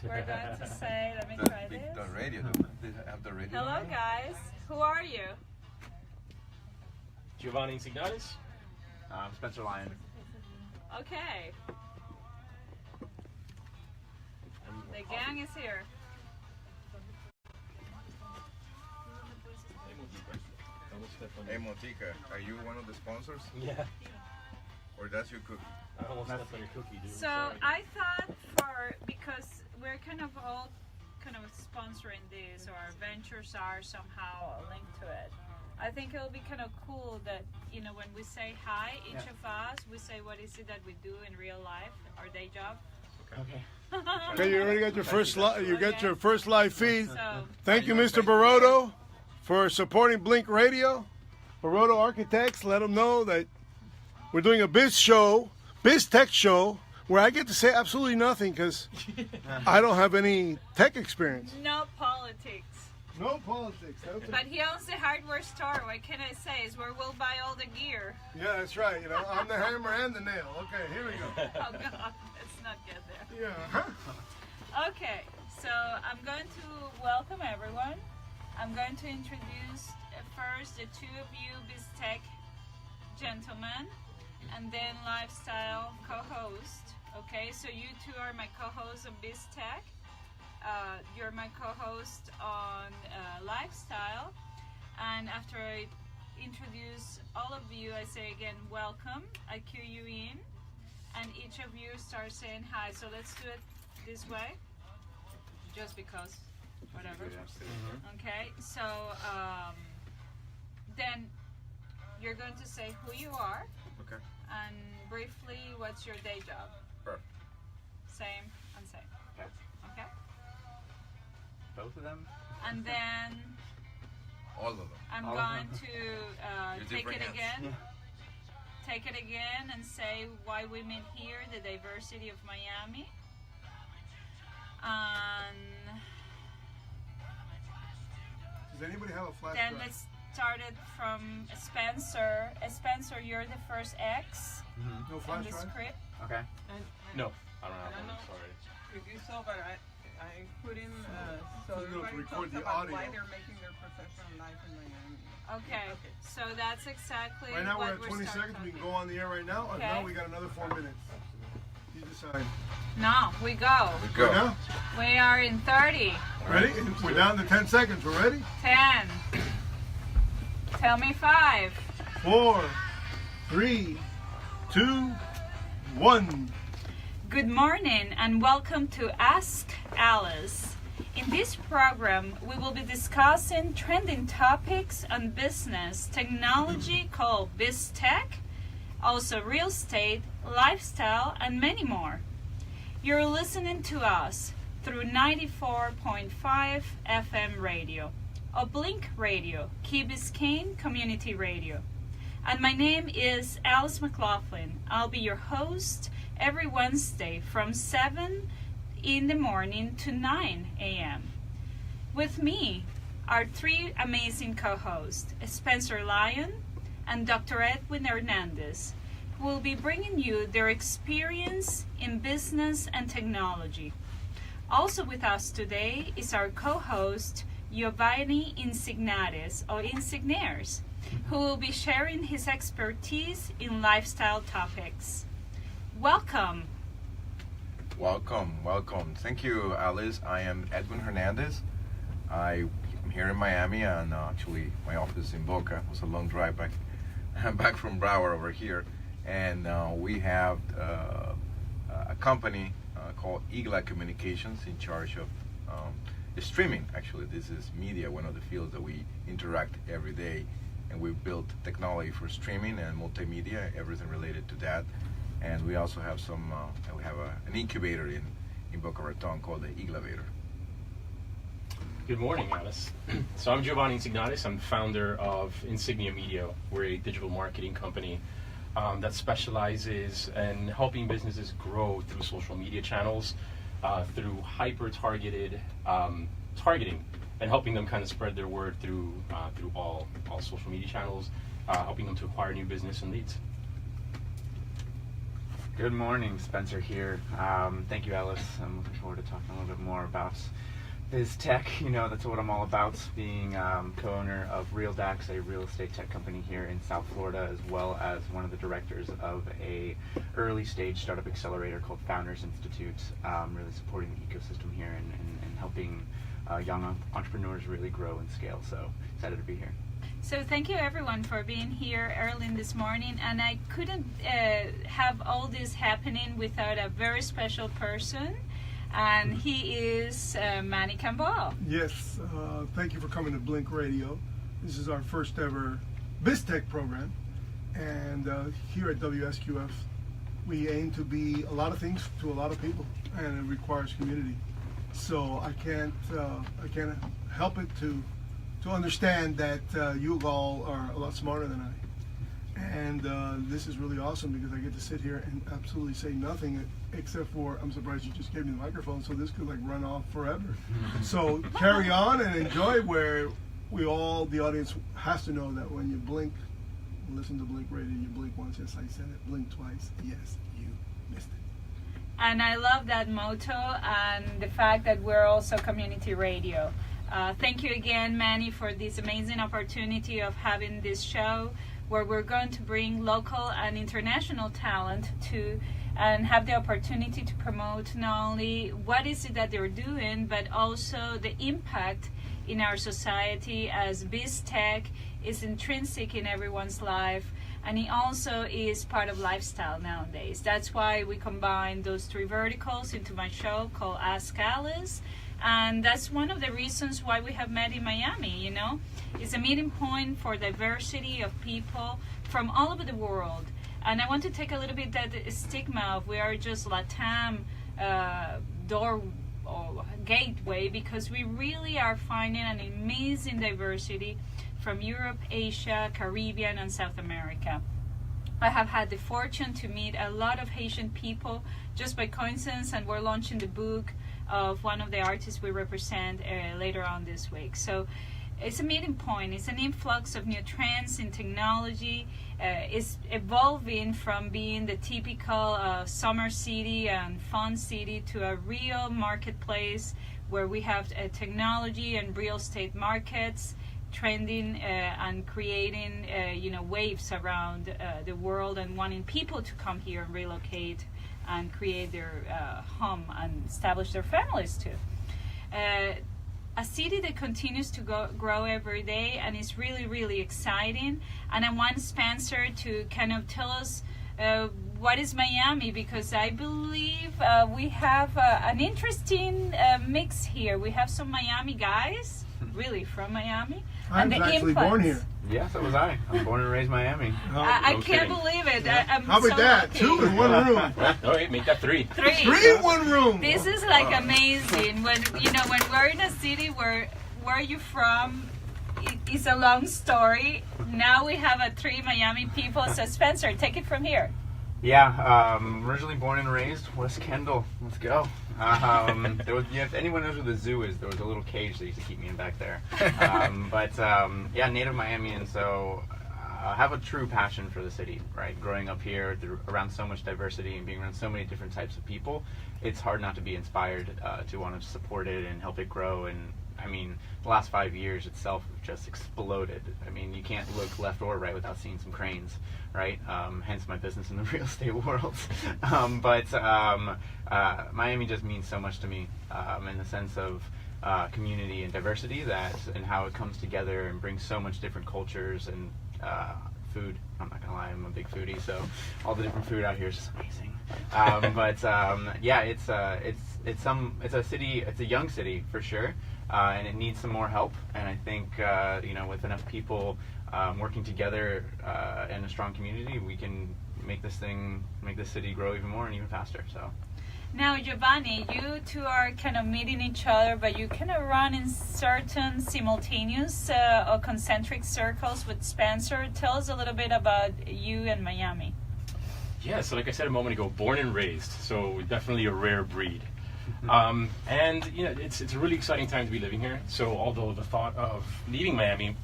we're going to say, let me try this. The radio, they have the radio. Hello guys, who are you? Giovanni Insignatis. Spencer Lyon. Okay. The gang is here. Hey Motica, are you one of the sponsors? Yeah. Or that's your cookie? I almost stepped on your cookie, dude. So I thought because we're kind of all sponsoring this, or our ventures are somehow linked to it. I think it'll be kind of cool that, when we say hi, each of us, we say what is it that we do in real life, our day job. Okay. Okay, you already got your first you got your first live feed. So, Thank you, Mr. Baroto, for supporting Blink Radio. Baroto Architects, let them know that we're doing a BizTECH show, where I get to say absolutely nothing because I don't have any tech experience. no politics. No politics. But he owns the hardware store. What can I say? Is where we'll buy all the gear. Yeah, that's right. I'm the hammer and the nail. Okay, here we go. Oh God, let's not get there. Yeah. Okay, so I'm going to welcome everyone. I'm going to introduce first the two of you BizTECH gentlemen, and then lifestyle co-host. Okay, so you two are my co-hosts on BizTECH. You're my co-host on lifestyle, and after I introduce all of you, I say again welcome. I cue you in, and each of you start saying hi. So let's do it this way, just because, whatever. Okay, so then you're going to say who you are. Okay. And briefly, what's your day job? Perfect. Same and same. Okay. Okay. Both of them? And then All of them. I'm All of going them. to Your take it different again. Yeah. Take it again and say why women here, the diversity of Miami. And Does anybody have a flash then drive? let's start it from Spencer. Spencer, you're the first X No in flash the drive? script. Okay. No, I don't have I don't one. know. Sorry. If you saw, but I put in so You're going to everybody record talks the about audio. why they're making their professional life in Miami. Okay, so that's exactly Right now we're what at 20 starting seconds. We can talking. go on the air right now. Or Okay. no, we got another 4 minutes. You decide. No, we go. Go. Right now? We are in 30, Ready? We're down to 10 seconds. We're ready? 10. Tell me 5. 4, 3, 2, 1. Good morning and welcome to Ask Alice. In this program, we will be discussing trending topics on business, technology called BizTech, also real estate, lifestyle, and many more. You're listening to us through 94.5 FM radio, or Blink Radio, Key Biscayne Community Radio. And my name is Alice McLaughlin. I'll be your host every Wednesday from 7 in the morning to 9 a.m. With me are three amazing co-hosts, Spencer Lyon and Dr. Edwin Hernandez, who will be bringing you their experience in business and technology. Also with us today is our co-host, Giovanni Insignatis, or Insignares, who will be sharing his expertise in lifestyle topics. Welcome. Welcome. Thank you, Alice. I am Edwin Hernandez. I'm here in Miami, and actually my office is in Boca. It was a long drive back from Broward over here. And we have a company called Igla Communications in charge of streaming. Actually, this is media, one of the fields that we interact every day. And we've built technology for streaming and multimedia, everything related to that. And we also have an incubator in Boca Raton called the Iglavator. Good morning, Alice. So I'm Giovanni Insignatis. I'm founder of Insignia Media. We're a digital marketing company that specializes in helping businesses grow through social media channels, through hyper-targeted targeting, and helping them kind of spread their word through all social media channels, helping them to acquire new business and leads. Good morning, Spencer here. Thank you, Alice. I'm looking forward to talking a little bit more about BizTech. You know, that's what I'm all about, being co-owner of RealDAX, a real estate tech company here in South Florida, as well as one of the directors of a early stage startup accelerator called Founders Institute, really supporting the ecosystem here and helping young entrepreneurs really grow and scale. So excited to be here. So thank you everyone for being here early this morning, and I couldn't have all this happening without a very special person, and he is Manny Campbell. Yes, thank you for coming to Blink Radio. This is our first ever BizTech program, and here at WSQF we aim to be a lot of things to a lot of people, and it requires community. So I can't help it to understand that you all are a lot smarter than I. And this is really awesome because I get to sit here and absolutely say nothing except for, I'm surprised you just gave me the microphone, so this could like run off forever. So carry on and enjoy, where the audience has to know that when you blink, listen to Blink Radio, you blink once, yes I said it, blink twice, yes you missed it. And I love that motto and the fact that we're also community radio. Thank you again, Manny, for this amazing opportunity of having this show where we're going to bring local and international talent to and have the opportunity to promote not only what is it that they're doing, but also the impact in our society, as BizTech is intrinsic in everyone's life, and it also is part of lifestyle nowadays. That's why we combine those three verticals into my show called Ask Alice. And that's one of the reasons why we have met in Miami, you know. It's a meeting point for diversity of people from all over the world. And I want to take a little bit that stigma of we are just LATAM door or gateway, because we really are finding an amazing diversity from Europe, Asia, Caribbean, and South America. I have had the fortune to meet a lot of Haitian people just by coincidence, and we're launching the book of one of the artists we represent later on this week. So it's a meeting point. It's an influx of new trends in technology. It's evolving from being the typical summer city and fun city to a real marketplace where we have technology and real estate markets trending and creating waves around the world, and wanting people to come here and relocate and create their home and establish their families too. A city that continues to grow every day, and is really, really exciting. And I want Spencer to kind of tell us what is Miami, because I believe we have an interesting mix here. We have some Miami guys, really from Miami. I was actually born here. Yeah, so was I. I'm born and raised Miami. I No can't kidding. believe it. I'm How about so that? lucky. 2 in 1 room. All right, make that three. Three in 1 room. This is like amazing. When we're in a city where are you from? It's a long story. Now we have 3 Miami people. So Spencer, take it from here. Yeah, originally born and raised West Kendall. Let's go. There was, if anyone knows where the zoo is, there was a little cage that used to keep me in back there. Yeah, native Miamian, so I have a true passion for the city, right? Growing up here, around so much diversity and being around so many different types of people, it's hard not to be inspired to want to support it and help it grow. And I mean, the last 5 years itself just exploded. I mean, you can't look left or right without seeing some cranes, right? Hence my business in the real estate world. Miami just means so much to me in the sense of community and diversity, and how it comes together and brings so much different cultures and food. I'm not gonna lie, I'm a big foodie, so all the different food out here is just amazing. Yeah, it's a city. It's a young city for sure. And it needs some more help, and I think with enough people working together in a strong community, we can make this city grow even more and even faster. So Now, Giovanni, you two are kind of meeting each other, but you kind of run in certain simultaneous or concentric circles with Spencer. Tell us a little bit about you and Miami. Yeah, so like I said a moment ago, born and raised, so definitely a rare breed. And it's a really exciting time to be living here. So although the thought of leaving Miami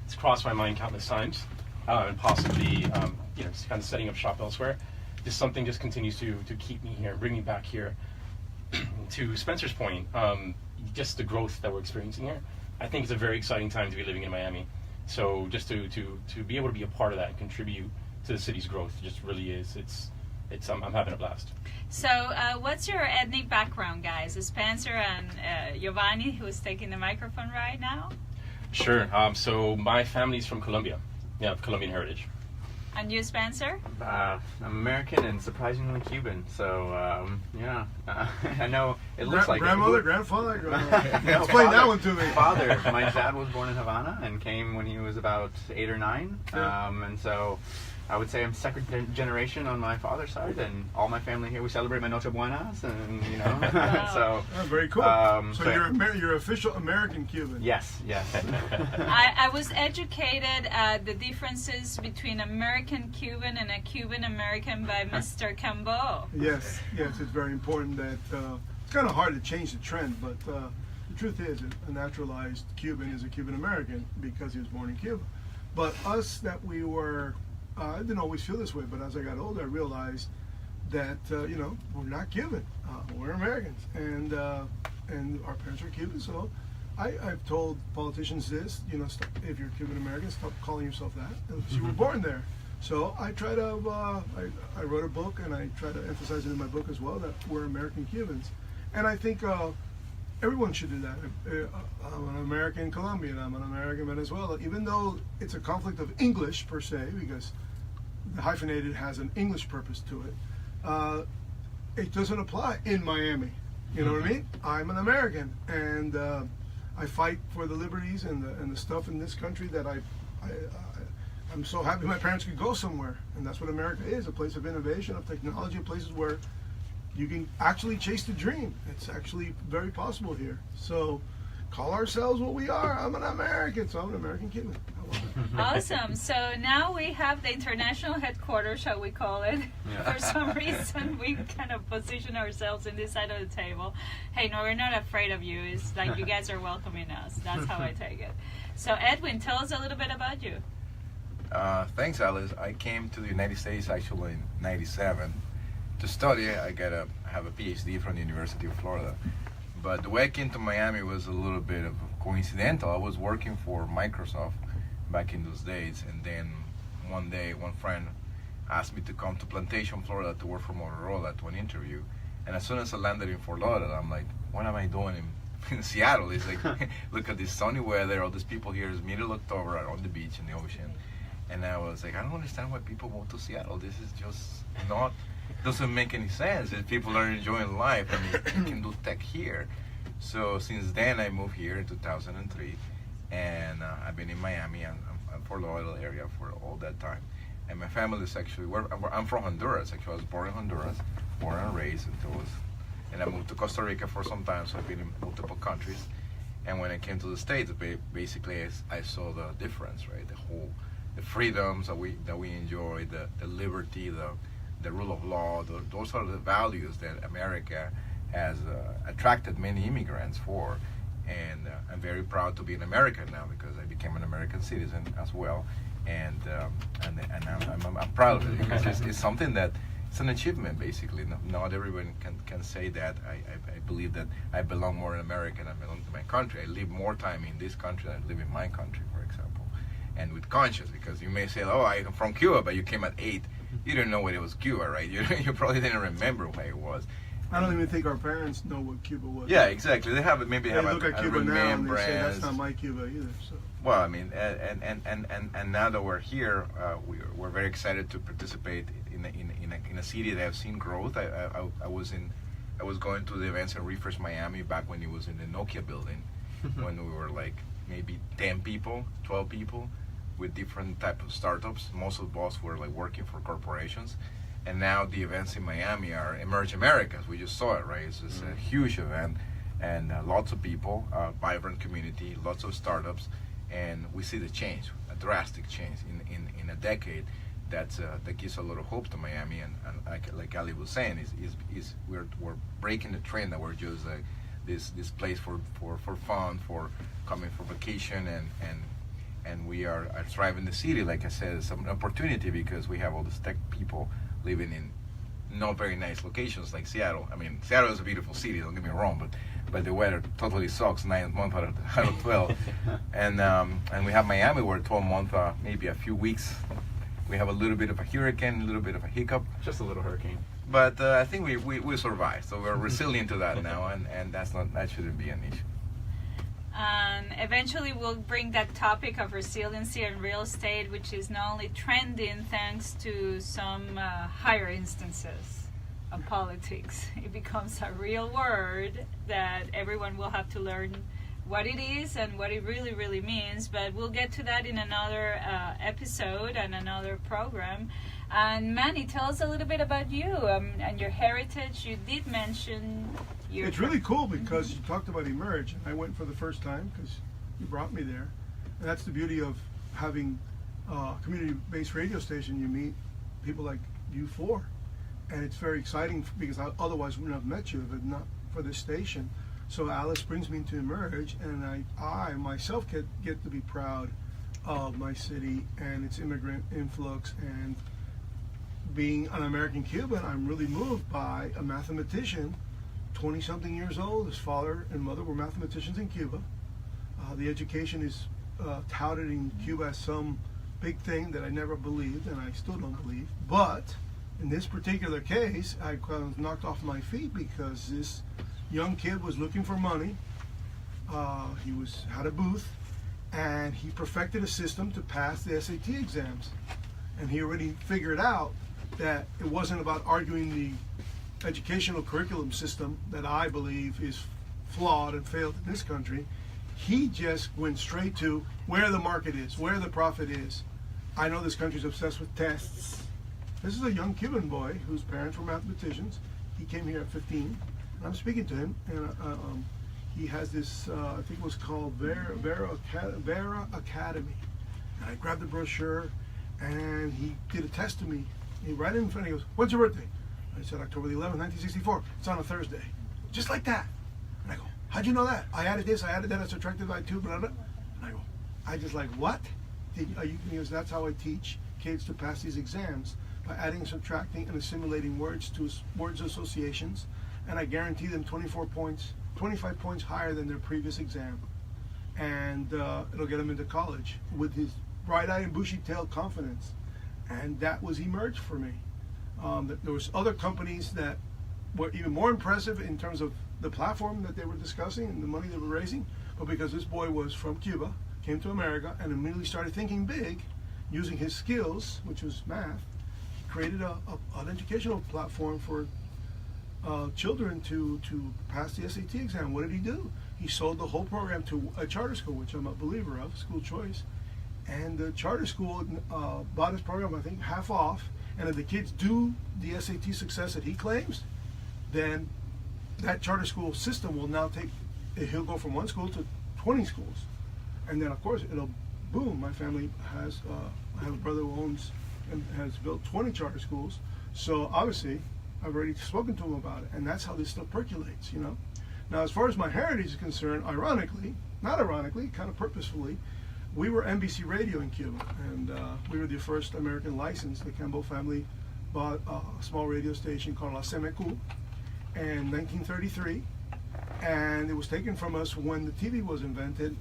has crossed my mind countless times, and possibly just kind of setting up shop elsewhere, just something just continues to keep me here, bring me back here. To Spencer's point, just the growth that we're experiencing here, I think it's a very exciting time to be living in Miami. So just to be able to be a part of that and contribute to the city's growth just really is. I'm having a blast. So, what's your ethnic background, guys? Spencer and Giovanni, who is taking the microphone right now. Sure. So my family's from Colombia. Yeah, of Colombian heritage. And you, Spencer? I'm American and surprisingly Cuban. So yeah, I know it looks like grandmother, it. grandfather. No, Explain that one to me. Father. My dad was born in Havana and came when he was about 8 or 9. And so I would say I'm second generation on my father's side, and all my family here, we celebrate my Noche Buenas, and you know, so. Oh, very cool. So you're official American Cuban. Yes. I was educated at the differences between American Cuban and a Cuban American by Mr. Cambo. Yes, it's very important that it's kind of hard to change the trend, but the truth is a naturalized Cuban is a Cuban American because he was born in Cuba. But us that we were, I didn't always feel this way, but as I got older, I realized that we're not Cuban, we're Americans, and our parents are Cuban. So I've told politicians this, if you're Cuban American, stop calling yourself that unless you were born there. So I try to, I wrote a book, and I try to emphasize it in my book as well, that we're American Cubans, and I think everyone should do that. I'm an American Colombian, I'm an American Venezuela, even though it's a conflict of English per se, because the hyphenated has an English purpose to it. It doesn't apply in Miami. You know what I mean? I'm an American, and I fight for the liberties and the stuff in this country that I'm so happy my parents could go somewhere, and that's what America is, a place of innovation, of technology, places where you can actually chase the dream. It's actually very possible here. So call ourselves what we are. I'm an American, so I'm an American Cuban. Awesome. So now we have the international headquarters, shall we call it? Yeah. For some reason, we kind of position ourselves in this side of the table. Hey, no, we're not afraid of you. It's like you guys are welcoming us. That's how I take it. So Edwin, tell us a little bit about you. Thanks, Alice. I came to the United States actually in '97 to study. I have a PhD from the University of Florida. But the way I came to Miami was a little bit of coincidental. I was working for Microsoft back in those days, and then one day one friend asked me to come to Plantation, Florida to work for Motorola to an interview. And as soon as I landed in Fort Lauderdale, I'm like, what am I doing in Seattle? It's like, look at this sunny weather, all these people here. It's middle of October on the beach in the ocean. And I was like, I don't understand why people move to Seattle. This is just not, doesn't make any sense. If people are enjoying life and they can do tech here. So since then, I moved here in 2003, and I've been in Miami and Fort Lauderdale area for all that time. And my family is actually, I'm from Honduras. Actually, I was born in Honduras, born and raised and I moved to Costa Rica for some time, so I've been in multiple countries. And when I came to the States, basically I saw the difference, right? The freedoms that we enjoy, the liberty, the rule of law. Those are the values that America has attracted many immigrants for. And I'm very proud to be an American now because I became an American citizen as well. And I'm proud of it because it's something that it's an achievement basically. Not everyone can say that. I believe that I belong more in America than I belong to my country. I live more time in this country than I live in my country, for example. And with conscience, because you may say, oh, I'm from Cuba, but you came at 8. You didn't know what it was Cuba, right? You probably didn't remember where it was. I don't even think our parents know what Cuba was. Yeah, exactly. They have maybe they have look a at Cuba now and they say remembrance. that's not my Cuba either. So. Well, I mean, and now that we're here, we're very excited to participate in a city that have seen growth. I was going to the events in Refresh Miami back when it was in the Nokia building, when we were like maybe 10 people, 12 people, with different type of startups. Most of us were like working for corporations. And now the events in Miami are Emerge Americas. We just saw it, right? It's just a huge event, and lots of people, vibrant community, lots of startups, and we see the change, a drastic change in a decade. That gives a lot of hope to Miami. And like Ali was saying, is we're breaking the trend that we're just this place for fun, for coming for vacation, and we are thriving the city. Like I said, it's an opportunity because we have all these tech people living not very nice locations like Seattle. I mean, Seattle is a beautiful city, don't get me wrong, but the weather totally sucks 9 months out of 12. And we have Miami where 12 months, maybe a few weeks, we have a little bit of a hurricane, a little bit of a hiccup. Just a little hurricane. But I think we survived, so we're resilient to that now, and that shouldn't be an issue. And eventually we'll bring that topic of resiliency and real estate, which is not only trending thanks to some higher instances of politics. It becomes a real word that everyone will have to learn what it is and what it really, really means. But we'll get to that in another episode and another program. And Manny, tell us a little bit about you and your heritage. You did mention your... It's really cool because you talked about Emerge, and I went for the first time because you brought me there. And that's the beauty of having a community-based radio station. You meet people like you four. And it's very exciting because I otherwise wouldn't have met you if it not for this station. So Alice brings me to Emerge, and I myself get to be proud of my city and its immigrant influx. And being an American Cuban, I'm really moved by a mathematician, 20-something years old. His father and mother were mathematicians in Cuba. The education is touted in Cuba as some big thing that I never believed, and I still don't believe. But in this particular case, I was knocked off my feet because this young kid was looking for money. He had a booth, and he perfected a system to pass the SAT exams. And he already figured out that it wasn't about arguing the educational curriculum system that I believe is flawed and failed in this country. He just went straight to where the market is, where the profit is. I know this country's obsessed with tests. This is a young Cuban boy whose parents were mathematicians. He came here at 15. And I'm speaking to him, and he has this, I think it was called Vera Academy. And I grabbed the brochure, and he did a test to me. He right in front, he goes, "When's your birthday?" I said, "October the 11th, 1964. It's on a Thursday." Just like that. And I go, "How'd you know that?" "I added this, I added that, I subtracted by 2, blah, blah." And I go, I just like, "What?" He goes, "That's how I teach kids to pass these exams, by adding, subtracting, and assimilating words to words associations. And I guarantee them 25 points higher than their previous exam. And it'll get them into college," with his bright-eyed and bushy-tailed confidence. And that was Emerge for me. There was other companies that were even more impressive in terms of the platform that they were discussing and the money they were raising. But because this boy was from Cuba, came to America, and immediately started thinking big, using his skills, which was math, he created an educational platform for children to pass the SAT exam. What did he do? He sold the whole program to a charter school, which I'm a believer of, school choice. And the charter school bought his program, I think, half off. And if the kids do the SAT success that he claims, then that charter school system will now he'll go from one school to 20 schools. And then, of course, it'll boom. My family has, I have a brother who owns and has built 20 charter schools. So obviously, I've already spoken to him about it. And that's how this stuff percolates, you know. Now, as far as my heritage is concerned, ironically, not ironically, kind of purposefully, we were NBC Radio in Cuba, and we were the first American license. The Campbell family bought a small radio station called La CMQ in 1933, and it was taken from us when the TV was invented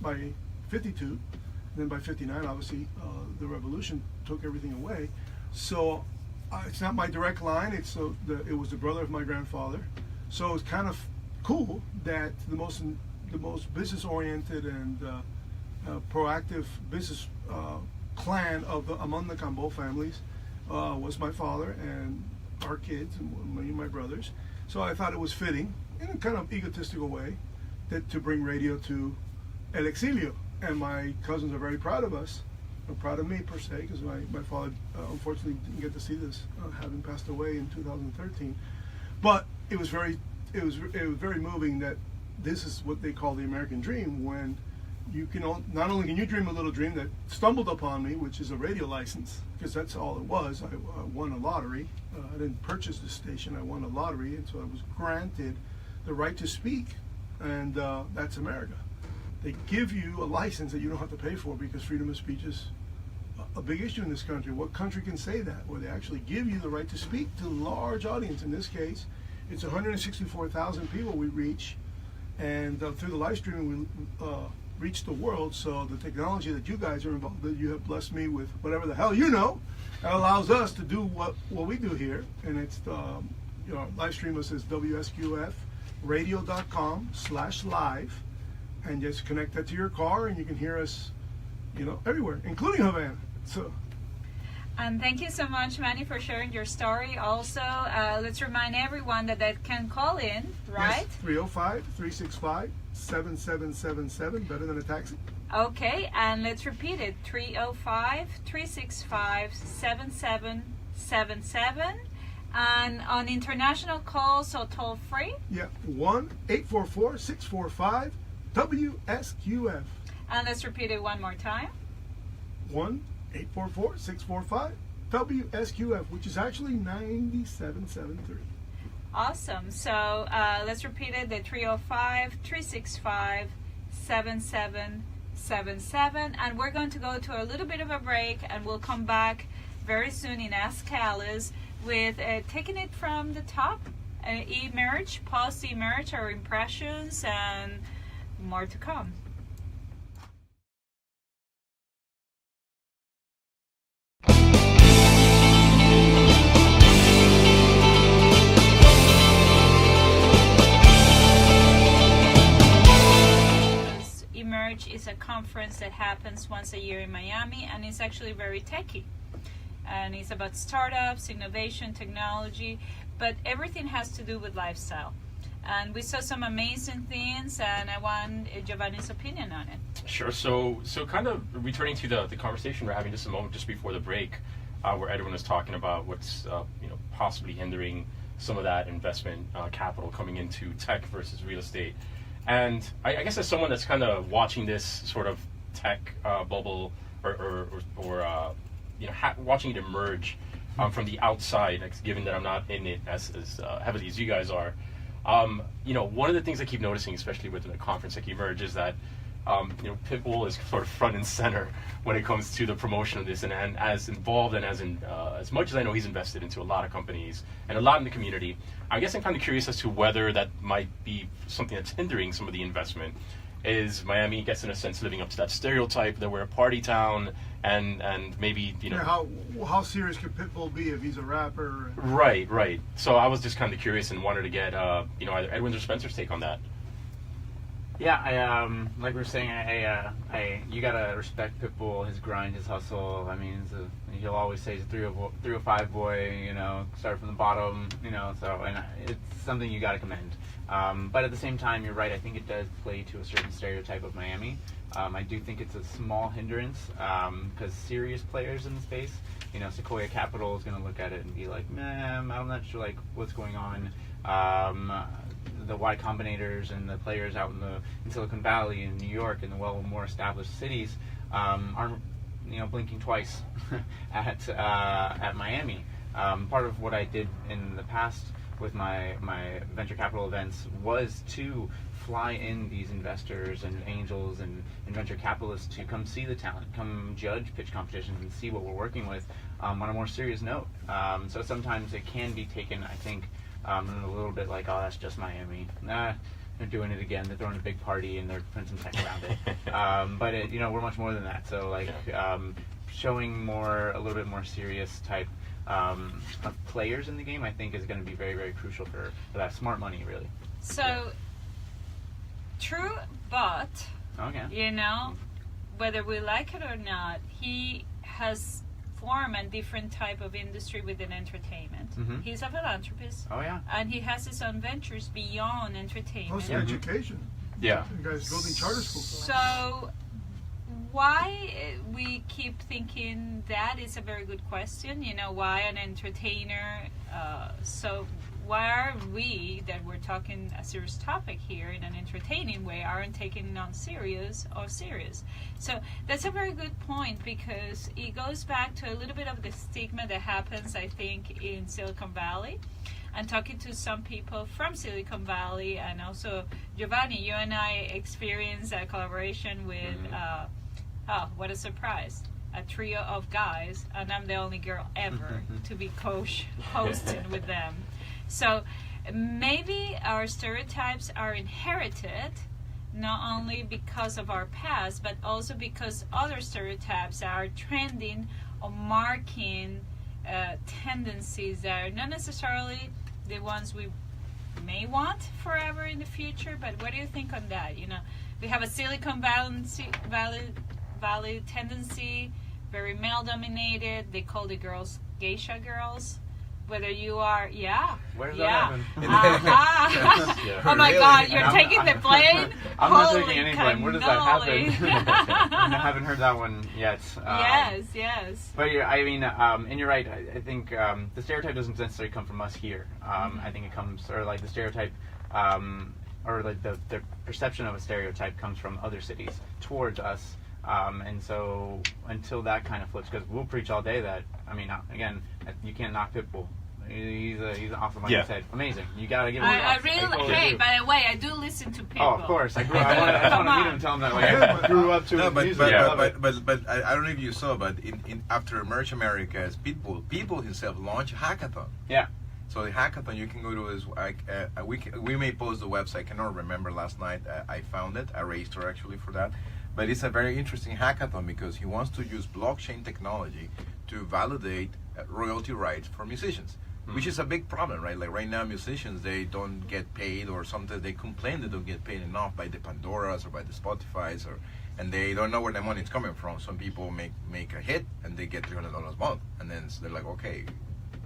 by 52. And then by 59, obviously, the revolution took everything away. So it's not my direct line. It was the brother of my grandfather. So it's kind of cool that the most business-oriented and proactive business clan among the Campbell families was my father and our kids and me and my brothers. So I thought it was fitting, in a kind of egotistical way, to bring radio to El Exilio. And my cousins are very proud of us. Not proud of me per se, because my father unfortunately didn't get to see this, having passed away in 2013. But it was very moving that this is what they call the American dream, when you can not only can you dream a little dream that stumbled upon me, which is a radio license, because that's all it was. I won a lottery. I didn't purchase the station. I won a lottery, and so I was granted the right to speak, and that's America. They give you a license that you don't have to pay for because freedom of speech is a big issue in this country. What country can say that, where they actually give you the right to speak to a large audience? In this case, it's 164,000 people we reach, and through the live streaming we reach the world. So the technology that you guys are involved with, you have blessed me with whatever the hell you know, that allows us to do what we do here. And it's live stream us as WSQFradio.com/live, and just connect that to your car, and you can hear us, everywhere, including Havana. So. And thank you so much, Manny, for sharing your story. Also, let's remind everyone that they can call in, right? Yes, 305-365-7777, better than a taxi. Okay, and let's repeat it, 305-365-7777. And on international calls, so toll free? Yeah, 1-844-645-WSQF. And let's repeat it one more time. 1-844-645-WSQF, which is actually 9773. Awesome. So let's repeat it, the 305-365-7777. And we're going to go to a little bit of a break, and we'll come back very soon in Ask Alice with taking it from the top, emerge, post-emerge, our impressions, and more to come. Emerge is a conference that happens once a year in Miami, and it's actually very techy. And it's about startups, innovation, technology, but everything has to do with lifestyle. And we saw some amazing things, and I want Giovanni's opinion on it. Sure. So kind of returning to the conversation we're having just a moment just before the break, where Edwin was talking about what's possibly hindering some of that investment capital coming into tech versus real estate. And I guess as someone that's kind of watching this sort of tech bubble or watching it emerge from the outside, given that I'm not in it as heavily as you guys are, one of the things I keep noticing, especially with a conference like Emerge, is that Pitbull is sort of front and center when it comes to the promotion of this, and as involved and as much as I know he's invested into a lot of companies and a lot in the community. I guess I'm kind of curious as to whether that might be something that's hindering some of the investment. Is Miami, I guess, in a sense, living up to that stereotype that we're a party town, and maybe how serious could Pitbull be if he's a rapper? Right. So I was just kind of curious and wanted to get either Edwin's or Spencer's take on that. Yeah, I like we were saying, you gotta respect Pitbull, his grind, his hustle. I mean, he'll always say he's a 305 boy, start from the bottom, so, and it's something you gotta commend. But at the same time, you're right, I think it does play to a certain stereotype of Miami. I do think it's a small hindrance, because serious players in the space, Sequoia Capital is gonna look at it and be like, man, I'm not sure, what's going on. The Y Combinators and the players out in Silicon Valley and New York and the more established cities aren't blinking twice at Miami. Part of what I did in the past with my venture capital events was to fly in these investors and angels and venture capitalists to come see the talent, come judge pitch competitions and see what we're working with on a more serious note. So sometimes it can be taken, I think, a little bit like, oh, that's just Miami. Nah, they're doing it again. They're throwing a big party and they're putting some tech around it. But we're much more than that. So showing a little bit more serious type of players in the game, I think, is going to be very, very crucial for that smart money, really. So, true, but okay. Whether we like it or not, he has formed a different type of industry within entertainment. Mm-hmm. He's a philanthropist. Oh yeah. And he has his own ventures beyond entertainment. Also education. Yeah. You guys building charter schools. So why we keep thinking that is a very good question. Why an entertainer? So why are we, that we're talking a serious topic here in an entertaining way, aren't taking non-serious or serious? So that's a very good point, because it goes back to a little bit of the stigma that happens, I think, in Silicon Valley. And talking to some people from Silicon Valley, and also Giovanni, you and I experienced a collaboration with, what a surprise, a trio of guys, and I'm the only girl ever to be hosting with them. So maybe our stereotypes are inherited, not only because of our past, but also because other stereotypes are trending or marking tendencies that are not necessarily the ones we may want forever in the future. But what do you think on that? You know, we have a Silicon Valley tendency, very male dominated. They call the girls geisha girls. Whether you are, Where does that happen? Yeah. Oh my Really? God, you're taking the plane? I'm not Holy taking any blame. Where does that happen? cannoli. I haven't heard that one yet. Yes. But I mean, and you're right. I think the stereotype doesn't necessarily come from us here. I think it comes, or like the stereotype, or like the perception of a stereotype comes from other cities towards us. And so until that kind of flips, because we'll preach all day that, I mean, again, you can't knock Pitbull. He's awesome, like you said. Amazing. You gotta give him I props. really, totally hey, do. by the way, I do listen to people. Oh, of course. I just want to meet him and tell him that I grew up to No, his but music. I love it. but I don't know if you saw, but in after Emerge America's Pitbull himself launched hackathon. Yeah. So the hackathon, you can go to his. We may post the website. I cannot remember last night. I found it. I raised her actually for that. But it's a very interesting hackathon because he wants to use blockchain technology to validate royalty rights for musicians, which is a big problem, right? Like right now, musicians, they don't get paid, or sometimes they complain they don't get paid enough by the Pandoras or by the Spotifys, and they don't know where the money is coming from. Some people make a hit and they get $300 a month, and then they're like, okay,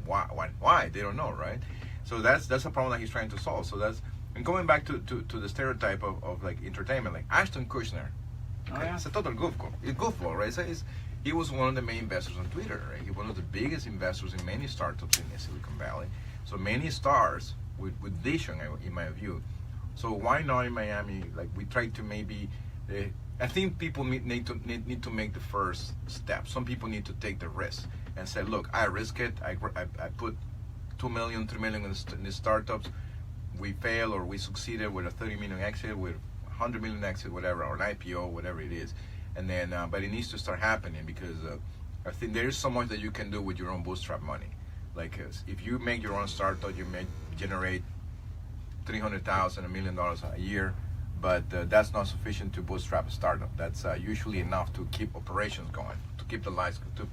why? They don't know, right? So that's a problem that he's trying to solve. So and going back to the stereotype of like entertainment, like Ashton Kutcher. Okay, it's a total goofball, right? So he was one of the main investors on Twitter, right? He was one of the biggest investors in many startups in the Silicon Valley. So many stars with vision, in my view. So why not in Miami? Like we try to maybe, I think people need to make the first step. Some people need to take the risk and say, look, I risk it. I put 2 million, 3 million in the startups. We fail or we succeeded with a 30 million exit, with 100 million exit, whatever, or an IPO, whatever it is, and then but it needs to start happening because I think there is so much that you can do with your own bootstrap money. Like if you make your own startup, you may generate $300,000, $1 million a year, but that's not sufficient to bootstrap a startup. That's usually enough to keep operations going, to keep the lights, to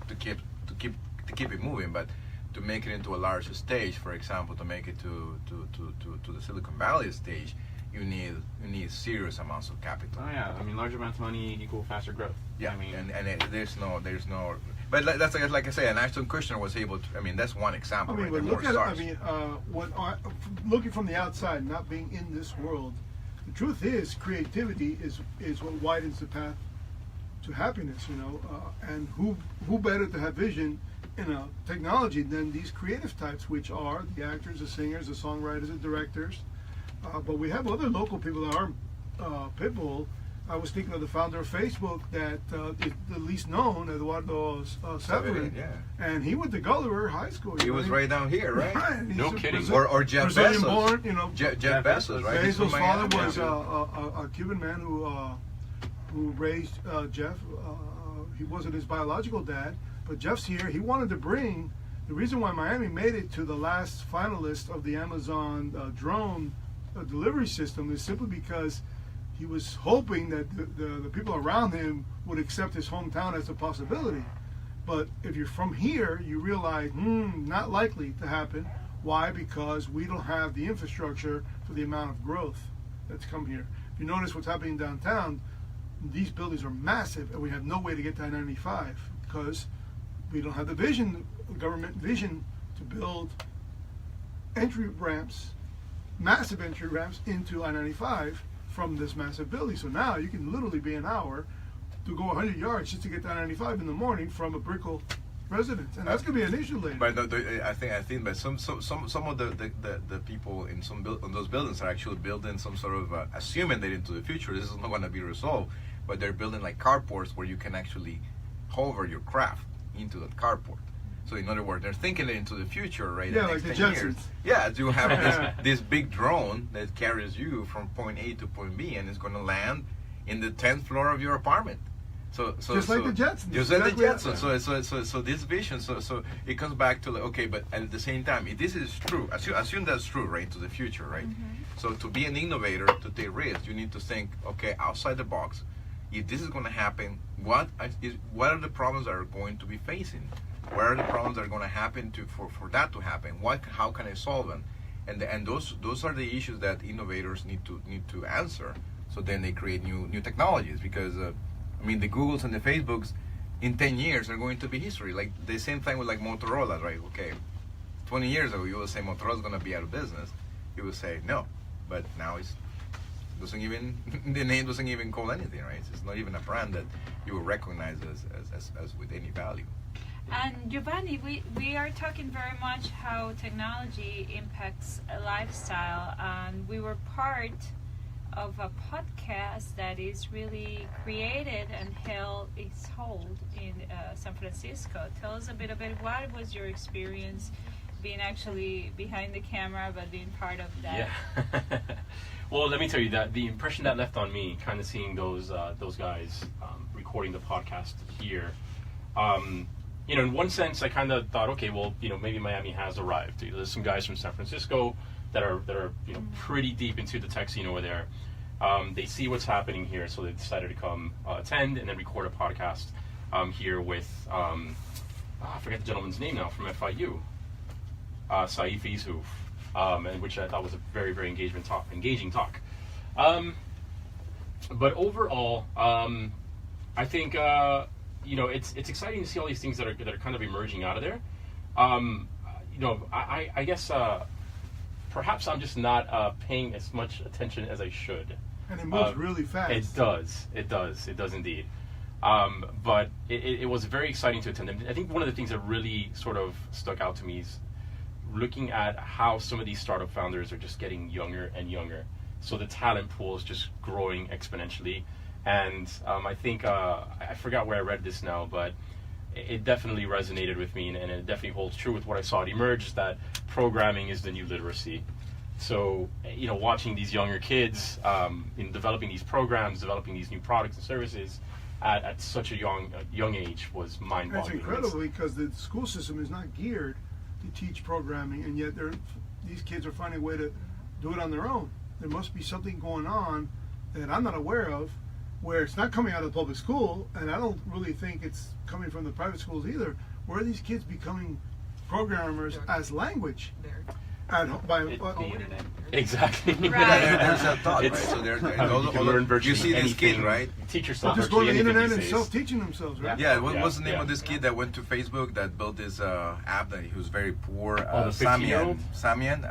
keep it moving, but to make it into a larger stage, for example, to make it to the Silicon Valley stage, you need serious amounts of capital. Oh yeah, I mean, large amounts of money equal faster growth. Yeah, I mean, there's no, but that's like I say, and Ashton Kutcher was able to. I mean, that's one example. I mean, right? but look at it. I mean, looking from the outside, not being in this world, the truth is, creativity is what widens the path to happiness. You know, and who better to have vision in a technology than these creative types, which are the actors, the singers, the songwriters, the directors. But we have other local people that aren't Pitbull. I was thinking of the founder of Facebook that is the least known, Eduardo Severin. Yeah. And he went to Gulliver High School. He was right down here, right? Right. No kidding. Or Jeff Brazilian Bezos. born, you know. Jeff Bezos, right? He's Bezos' from father Miami. was a Cuban man who raised Jeff. He wasn't his biological dad, but Jeff's here. He wanted to bring the reason why Miami made it to the last finalist of the Amazon drone delivery system is simply because he was hoping that the people around him would accept his hometown as a possibility. But if you're from here, you realize, not likely to happen. Why? Because we don't have the infrastructure for the amount of growth that's come here. If you notice what's happening downtown, these buildings are massive, and we have no way to get to I-95 because we don't have the vision, the government vision, to build entry ramps, massive entry ramps into I-95 from this massive building. So now you can literally be an hour to go 100 yards just to get to I-95 in the morning from a Brickell residence, and that's going to be an issue later. But I think, but some of the people in on those buildings are actually building some sort of assuming that into the future this is not going to be resolved, but they're building like carports where you can actually hover your craft into that carport. So in other words, they're thinking it into the future, right? Yeah, the like next the 10 years. Jetsons. Yeah, you have this big drone that carries you from point A to point B, and it's going to land in the 10th floor of your apartment. So Just like the Jetsons. Just like the Exactly. Jetsons. So this vision. So it comes back to like, okay, but at the same time, if this is true, assume that's true, right, to the future, right? So to be an innovator, to take risks, you need to think, okay, outside the box. If this is going to happen, what are the problems that are going to be facing? What are the problems that are going to happen for that to happen? How can I solve them? And those are the issues that innovators need to answer. So then they create new technologies, because I mean, the Googles and the Facebooks in 10 years are going to be history. Like the same thing with like Motorola, right? Okay, 20 years ago you would say Motorola's going to be out of business. You would say no, but now the name doesn't even call anything, right? It's not even a brand that you will recognize as with any value. And Giovanni, we are talking very much how technology impacts a lifestyle, and we were part of a podcast that is really created and held in San Francisco. Tell us a bit about what was your experience being actually behind the camera, but being part of that. Yeah. Well, let me tell you that the impression that left on me, kind of seeing those guys recording the podcast here. In one sense, I kind of thought, okay, well, maybe Miami has arrived. There's some guys from San Francisco that are pretty deep into the tech scene over there. They see what's happening here, so they decided to come attend and then record a podcast here with I forget the gentleman's name now, from FIU, Saif Issouf, and which I thought was a very, very engaging talk. But overall, I think it's exciting to see all these things that are kind of emerging out of there. I guess perhaps I'm just not paying as much attention as I should. And it moves really fast. It does indeed. But it was very exciting to attend. And I think one of the things that really sort of stuck out to me is looking at how some of these startup founders are just getting younger and younger. So the talent pool is just growing exponentially. And I think, I forgot where I read this now, but it definitely resonated with me, and it definitely holds true with what I saw. It emerged that programming is the new literacy. So, watching these younger kids in developing these programs, developing these new products and services at such a young age was mind-boggling. That's incredible, because the school system is not geared to teach programming, and yet these kids are finding a way to do it on their own. There must be something going on that I'm not aware of, where it's not coming out of the public school, and I don't really think it's coming from the private schools either, where are these kids becoming programmers as language? The internet. Exactly. Right. There's that thought, right? So you see this kid, right? Teach yourself. Just go to the anything internet these and days. self-teaching themselves, right? Yeah, what's the name of this kid that went to Facebook that built this app that he was very poor? The 15-year-old? Samian.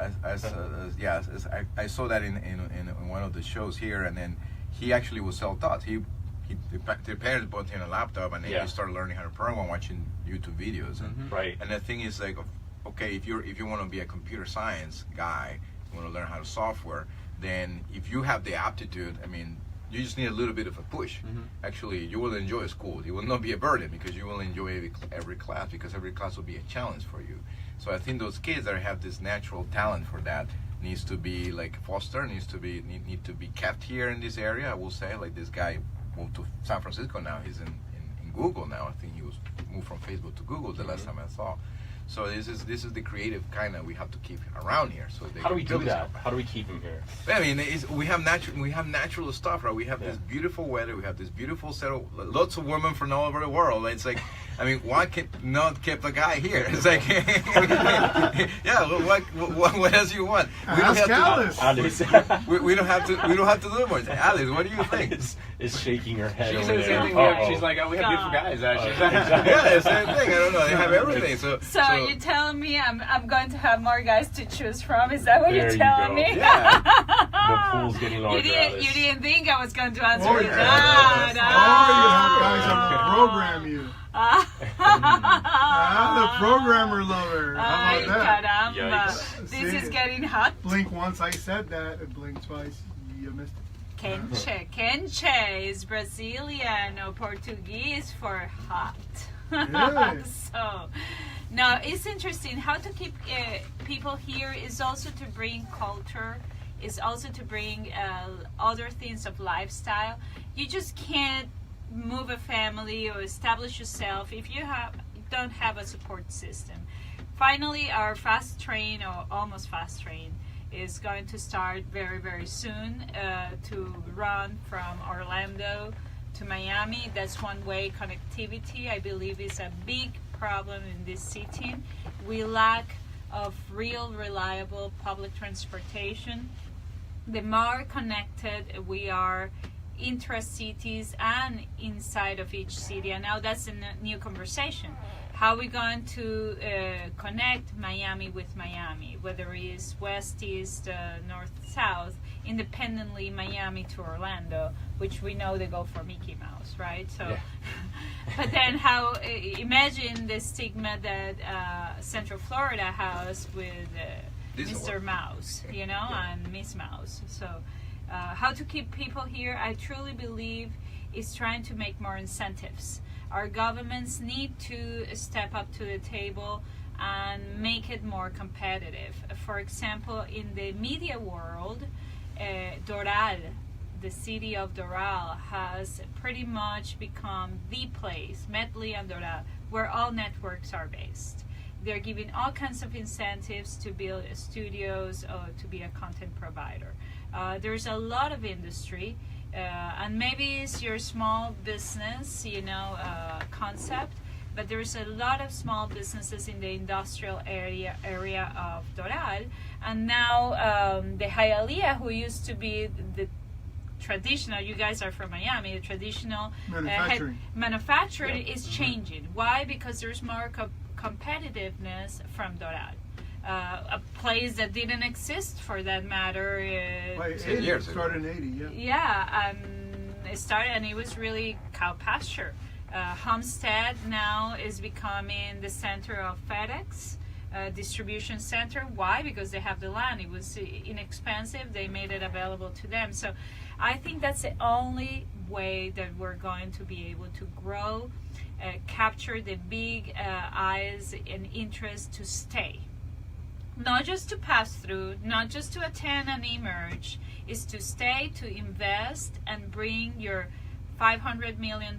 I saw that in one of the shows here, and then he actually was self-taught. The parents bought him a laptop, and then he started learning how to program, watching YouTube videos. And, Right. And the thing is, like, okay, if you want to be a computer science guy, you want to learn how to software, then if you have the aptitude, I mean, you just need a little bit of a push. Actually, you will enjoy school. It will not be a burden, because you will enjoy every class, because every class will be a challenge for you. So I think those kids that have this natural talent for that needs to be like fostered, need to be kept here in this area. I will say, like, this guy moved to San Francisco now. He's in Google now. I think he was moved from Facebook to Google the last time I saw. So this is the creative kind that we have to keep around here. So How do we do that? How do we keep him here? I mean, we have natural stuff, right? We have this beautiful weather. We have this beautiful set of lots of women from all over the world. It's like, I mean, why can not keep a guy here? It's like, what else you want? We don't have to. Alice We don't have to do more. Alice, what do you think? is shaking her head. She over said the there. same thing. She's like, we have beautiful guys. Yeah, the same thing. I don't know. They have everything. So you're telling me I'm going to have more guys to choose from? Is that what There you're you telling go. me? Yeah. The pool's getting larger. You didn't think I was going to answer Or that? you have guys that will program you. The programmer lover. How Ay, about that? caramba. Yikes. This is See? getting hot. Blink once, I said that, and blink twice, you missed it. Quenche is Brazilian or Portuguese for hot. Really? So, no, it's interesting. How to keep people here is also to bring culture, is also to bring other things of lifestyle. You just can't move a family or establish yourself if you don't have a support system. Finally, our fast train, or almost fast train, is going to start very, very soon to run from Orlando to Miami. That's one way connectivity, I believe, is a big problem in this city. We lack of real reliable public transportation. The more connected we are intra-cities and inside of each city, and now that's a new conversation. How are we going to connect Miami with Miami, whether it's west, east, north, south, independently Miami to Orlando, which we know they go for Mickey Mouse, right? So, Yeah. but then how, imagine the stigma that Central Florida has with Mr. Mouse, you know, and Miss Mouse. So how to keep people here, I truly believe, is trying to make more incentives. Our governments need to step up to the table and make it more competitive. For example, in the media world, Doral, the city of Doral, has pretty much become the place, Medley and Doral, where all networks are based. They're giving all kinds of incentives to build studios or to be a content provider. There's a lot of industry. And maybe it's your small business, concept, but there's a lot of small businesses in the industrial area of Doral, and now the Hialeah, who used to be the traditional, you guys are from Miami, the traditional manufacturing is changing. Why? Because there's more competitiveness from Doral. A place that didn't exist, for that matter. 10 years ago. Started in 80, yeah. Yeah, it started, and it was really cow pasture. Homestead now is becoming the center of FedEx distribution center. Why? Because they have the land. It was inexpensive. They made it available to them. So I think that's the only way that we're going to be able to grow, capture the big eyes and interest to stay. Not just to pass through, not just to attend and emerge, is to stay, to invest, and bring your $500 million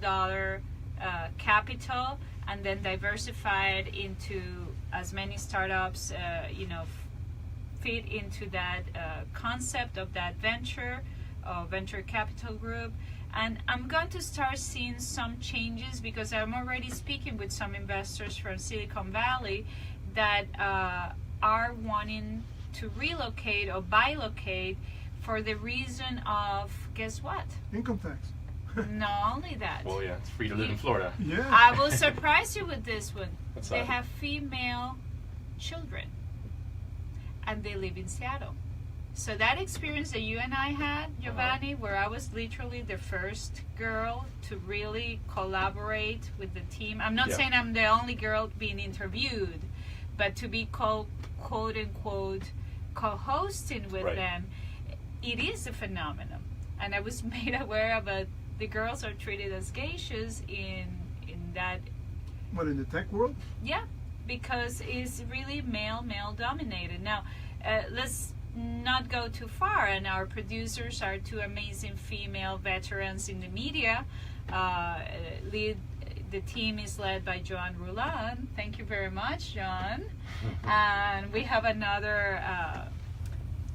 capital, and then diversify it into as many startups, fit into that concept of that venture capital group. And I'm going to start seeing some changes, because I'm already speaking with some investors from Silicon Valley that are wanting to relocate or bilocate for the reason of, guess what? Income tax. Not only that. Well, yeah, it's free to live in Florida. Yeah. I will surprise you with this one. What's They that? have female children, and they live in Seattle. So that experience that you and I had, Giovanni, where I was literally the first girl to really collaborate with the team. I'm not saying I'm the only girl being interviewed, but to be quote unquote co-hosting with them, it is a phenomenon. And I was made aware of it. The girls are treated as geishas in that. What, in the tech world? Yeah, because it's really male dominated. Now, let's not go too far. And our producers are two amazing female veterans in the media. The team is led by Joan Roulan. Thank you very much, Joan. And we have another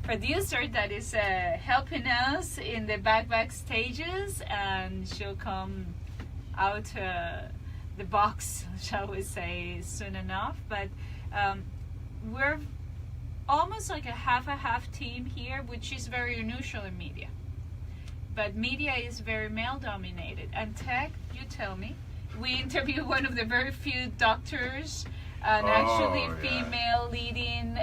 producer that is helping us in the back stages, and she'll come out the box, shall we say, soon enough. But we're almost like a half team here, which is very unusual in media. But media is very male dominated. And tech, you tell me, we interviewed one of the very few doctors, and actually female leading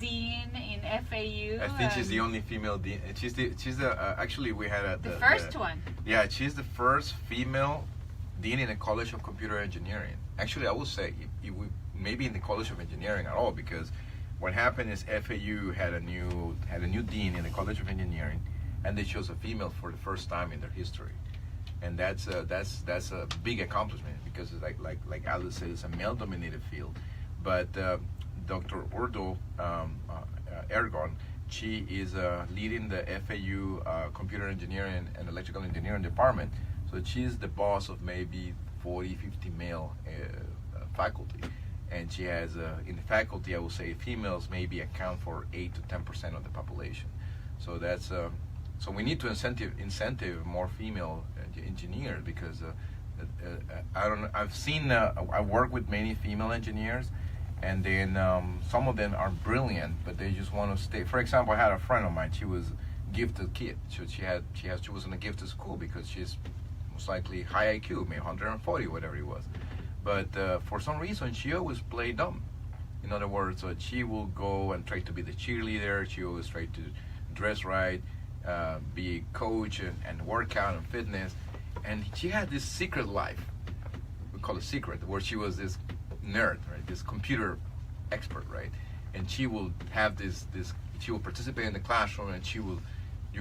dean in FAU. I think she's the only female dean. She's the actually we had the first one. Yeah, she's the first female dean in the College of Computer Engineering. Actually, I would say maybe in the College of Engineering at all, because what happened is FAU had a new dean in the College of Engineering, and they chose a female for the first time in their history. And that's a big accomplishment, because it's like Alice said, it's a male-dominated field. But Dr. Urdo Ergon, she is leading the FAU computer engineering and electrical engineering department. So So she's the boss of maybe 40, 50 male faculty. And she has, in the faculty, I would say females maybe account for 8 to 10% of the population. So that's, so we need to incentive more female engineers, because I work with many female engineers, and then some of them are brilliant, but they just want to stay. For example, I had a friend of mine. She was gifted kid. She was in a gifted school because she's most likely high IQ, maybe 140, whatever it was. But for some reason, she always played dumb. In other words, she will go and try to be the cheerleader. She always tried to dress right, be a coach, and work out and fitness. And she had this secret life, we call it secret, where she was this nerd, right? This computer expert, right? And she will have she will participate in the classroom, and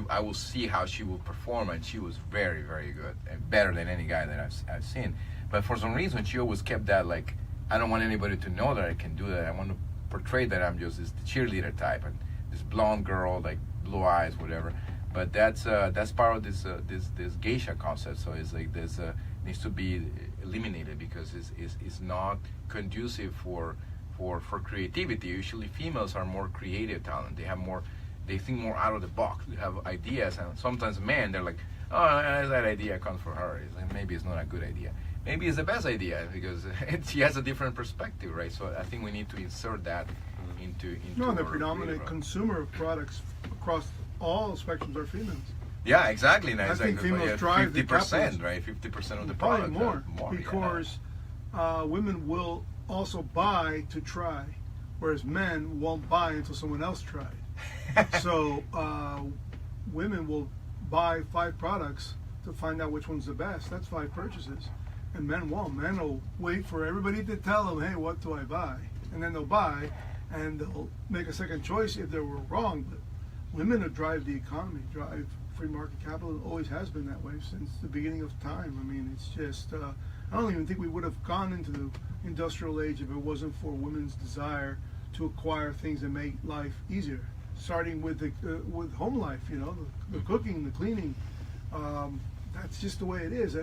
I will see how she will perform, and she was very, very good, and better than any guy that I've seen. But for some reason, she always kept that, like, I don't want anybody to know that I can do that. I want to portray that I'm just this cheerleader type, and this blonde girl, like blue eyes, whatever. But that's part of this geisha concept. So it's like this needs to be eliminated, because it's not conducive for creativity. Usually females are more creative talent. They think more out of the box. They have ideas, and sometimes men, they're like, oh, that idea comes from her. It's like, maybe it's not a good idea. Maybe it's the best idea, because she has a different perspective, right? So I think we need to insert that into No, the our predominant creative- consumer of products across all spectrums are females. Yeah, exactly. And I it's think like, females drive the 50%, capitalism. right? 50% of the Probably product. more, because women will also buy to try, whereas men won't buy until someone else tried. So women will buy 5 products to find out which one's the best. That's 5 purchases. And men won't. Men will wait for everybody to tell them, hey, what do I buy? And then they'll buy, and they'll make a second choice if they were wrong. But women will drive the economy, drive free market capital. It always has been that way since the beginning of time. I mean, it's just, I don't even think we would have gone into the industrial age if it wasn't for women's desire to acquire things that make life easier. Starting with with home life, you know, the cooking, the cleaning. That's just the way it is.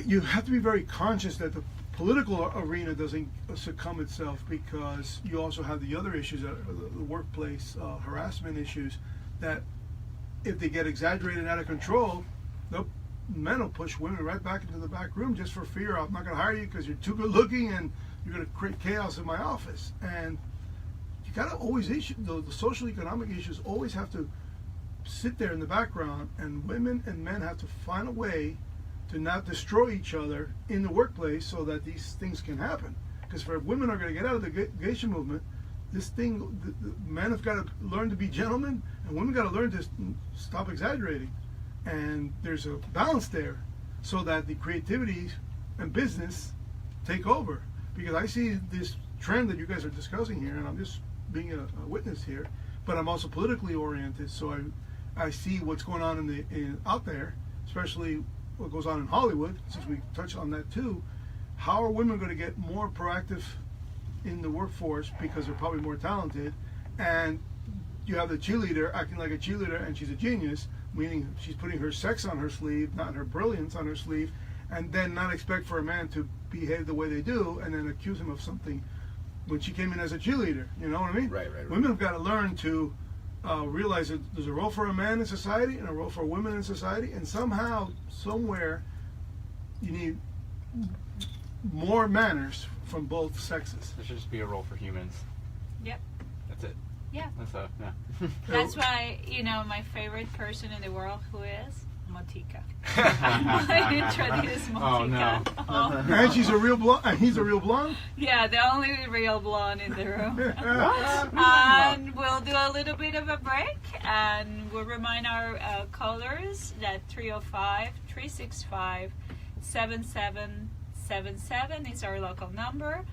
You have to be very conscious that the political arena doesn't succumb itself, because you also have the other issues, the workplace harassment issues, that if they get exaggerated out of control, the men will push women right back into the back room just for fear. I'm not going to hire you because you're too good looking and you're going to create chaos in my office. And you got to always the social economic issues always have to sit there in the background, and women and men have to find a way to not destroy each other in the workplace so that these things can happen. Because if women are going to get out of the geisha movement, this thing, the men have got to learn to be gentlemen, and women got to learn to stop exaggerating. And there's a balance there, so that the creativity and business take over. Because I see this trend that you guys are discussing here, and I'm just being a witness here, but I'm also politically oriented, so I see what's going on out there, especially what goes on in Hollywood, since we touched on that too. How are women going to get more proactive in the workforce, because they're probably more talented? And you have the cheerleader acting like a cheerleader, and she's a genius, meaning she's putting her sex on her sleeve, not her brilliance on her sleeve, and then not expect for a man to behave the way they do, and then accuse him of something when she came in as a cheerleader. You know what I mean? Right. Women have got to learn to realize that there's a role for a man in society and a role for a woman in society, and somehow, somewhere, you need more manners from both sexes. There should just be a role for humans. Yep. That's it. Yeah. That's yeah. That's why, my favorite person in the world who is Motica. I introduced Motica. Oh, no. And she's a real blonde. And he's a real blonde. Yeah, the only real blonde in the room. What? And we'll do a little bit of a break, and we'll remind our callers that 305-365-7777 is our local number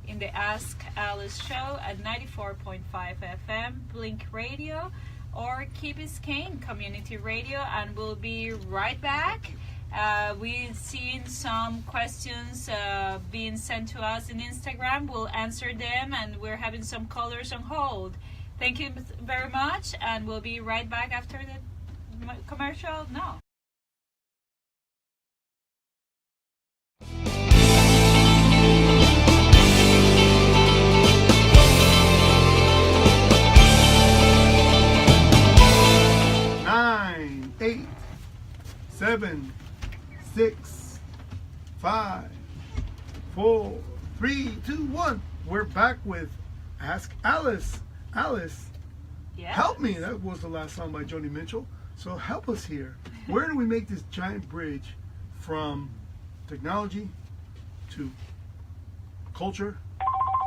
in the Ask Alice show at 94.5 FM Blink Radio or Key Biscayne Community Radio, and we'll be right back. We've seen some questions being sent to us in Instagram. We'll answer them, and we're having some callers on hold. Thank you very much, and we'll be right back after the commercial now. 8, 7, 6, 5, 4, 3, 2, 1. We're back with Ask Alice. Alice, Yes. help me. That was the last song by Joni Mitchell. So help us here. Where do we make this giant bridge from technology to culture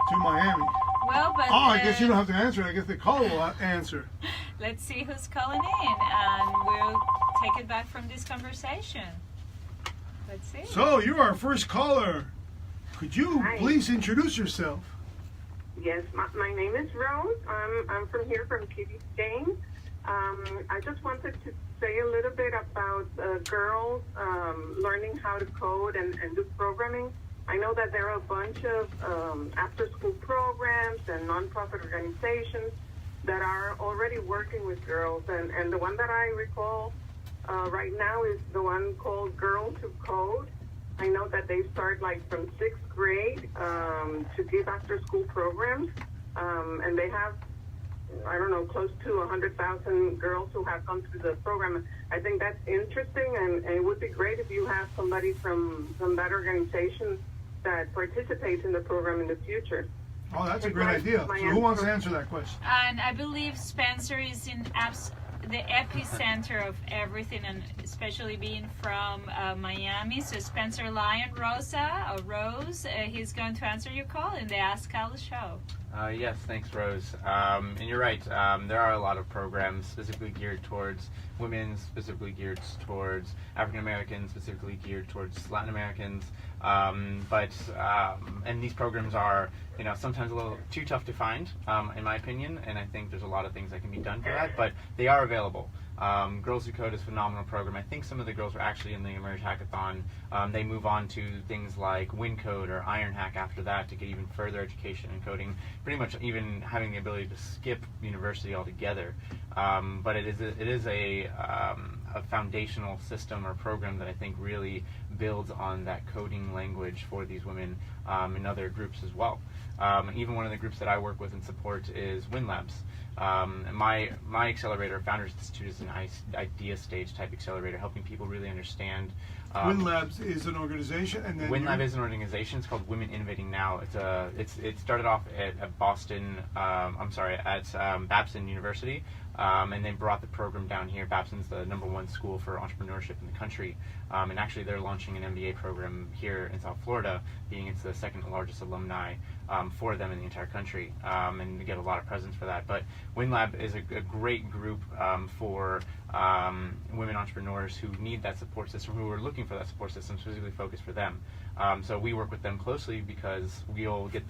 to Miami? Well, but Oh, I guess you don't have to answer. I guess the caller will answer. let's see who's calling in, and we'll take it back from this conversation. Let's see. So you're our first caller. Could you Hi. please introduce yourself? Yes, my name is Rose. I'm from here, from Key Biscayne. I just wanted to say a little bit about girls learning how to code and do programming. I know that there are a bunch of after-school programs and nonprofit organizations that are already working with girls, and the one that I recall right now is the one called Girls Who Code. I know that they start like from 6th grade to give after-school programs, and they have, I don't know, close to 100,000 girls who have gone through the program. I think that's interesting, and it would be great if you have somebody from that organization that participates in the program in the future. Oh, that's a Hey, great my- idea. So my who wants to answer- answer that question? And I believe Spencer is in the epicenter of everything, and especially being from Miami. So Spencer Lyon Rosa, or Rose, he's going to answer your call in the Ask Alice show. Yes, thanks, Rose. And you're right. There are a lot of programs specifically geared towards women, specifically geared towards African Americans, specifically geared towards Latin Americans. And these programs are, sometimes a little too tough to find, in my opinion. And I think there's a lot of things that can be done for that, but they are available. Girls Who Code is a phenomenal program. I think some of the girls are actually in the Emerge Hackathon. They move on to things like WinCode or Ironhack after that to get even further education in coding, pretty much even having the ability to skip university altogether. But it is a foundational system or program that I think really builds on that coding language for these women and other groups as well. Even one of the groups that I work with and support is WinLabs. My accelerator, Founders Institute, is an idea stage type accelerator, helping people really understand. WinLabs is an organization, and then WinLab is an organization. It's called Women Innovating Now. It started off at Boston. At Babson University, and they brought the program down here. Babson's the #1 school for entrepreneurship in the country, and actually they're launching an MBA program here in South Florida, being it's the second largest alumni for them in the entire country, and we get a lot of presence for that. But WinLab is a great group for women entrepreneurs who need that support system, who are looking for that support system specifically focused for them. So we work with them closely because we'll get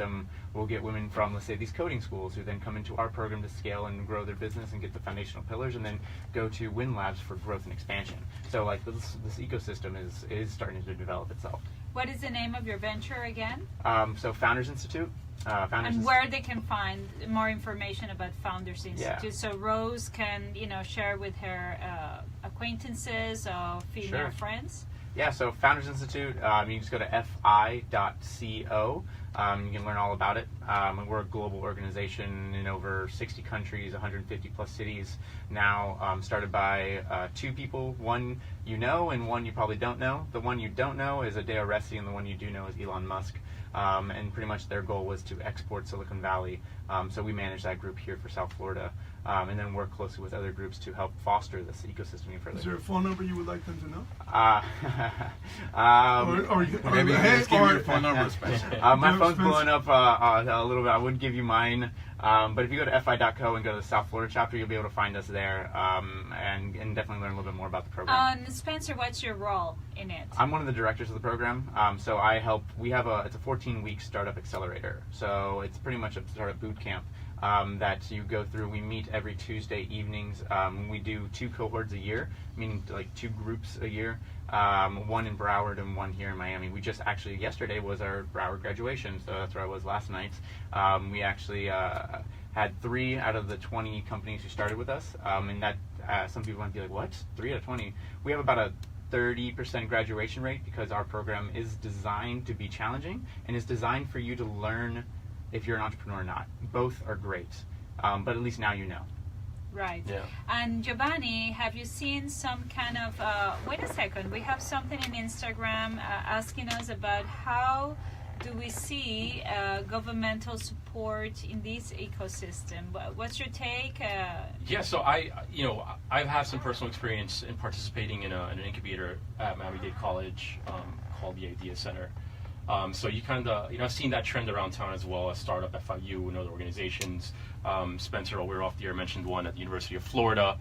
women from, let's say, these coding schools who then come into our program to scale and grow their business and get the foundational pillars, and then go to WinLabs for growth and expansion. So like this ecosystem is starting to develop itself. What is the name of your venture again? So Founders Institute. And where they can find more information about Founders Institute. Yeah. So Rose can, share with her acquaintances or female Sure. friends. Yeah, so Founders Institute, you can just go to fi.co. You can learn all about it. We're a global organization in over 60 countries, 150 plus cities now, started by 2 people, one you know and one you probably don't know. The one you don't know is Adeo Resi, and the one you do know is Elon Musk. And pretty much their goal was to export Silicon Valley. So we manage that group here for South Florida, and then work closely with other groups to help foster this ecosystem even further. Is there a phone number you would like them to know? Maybe you can just give me your phone number, Spencer. My Give phone's Spencer- blowing up a little bit. I would give you mine, but if you go to fi.co and go to the South Florida chapter, you'll be able to find us there, and definitely learn a little bit more about the program. Spencer, what's your role in it? I'm one of the directors of the program, so I help. It's a 14-week startup accelerator, so it's pretty much a startup boot camp that you go through. We meet every Tuesday evenings. We do 2 cohorts a year, meaning like 2 groups a year, one in Broward and one here in Miami. We just actually, yesterday was our Broward graduation, so that's where I was last night. We actually had 3 out of the 20 companies who started with us, and that some people might be like, what? 3 out of 20? We have about a 30% graduation rate because our program is designed to be challenging and is designed for you to learn if you're an entrepreneur or not. Both are great, but at least now you know. Right. Yeah. And Giovanni, have you seen some kind of, wait a second, we have something in Instagram asking us about how do we see governmental support in this ecosystem? What's your take? Yeah, so I've had some personal experience in participating in an incubator at Miami-Dade College called the Idea Center. So you kind of, I've seen that trend around town as well as Startup FIU and other organizations. Spencer, we were off the air, mentioned one at the University of Florida.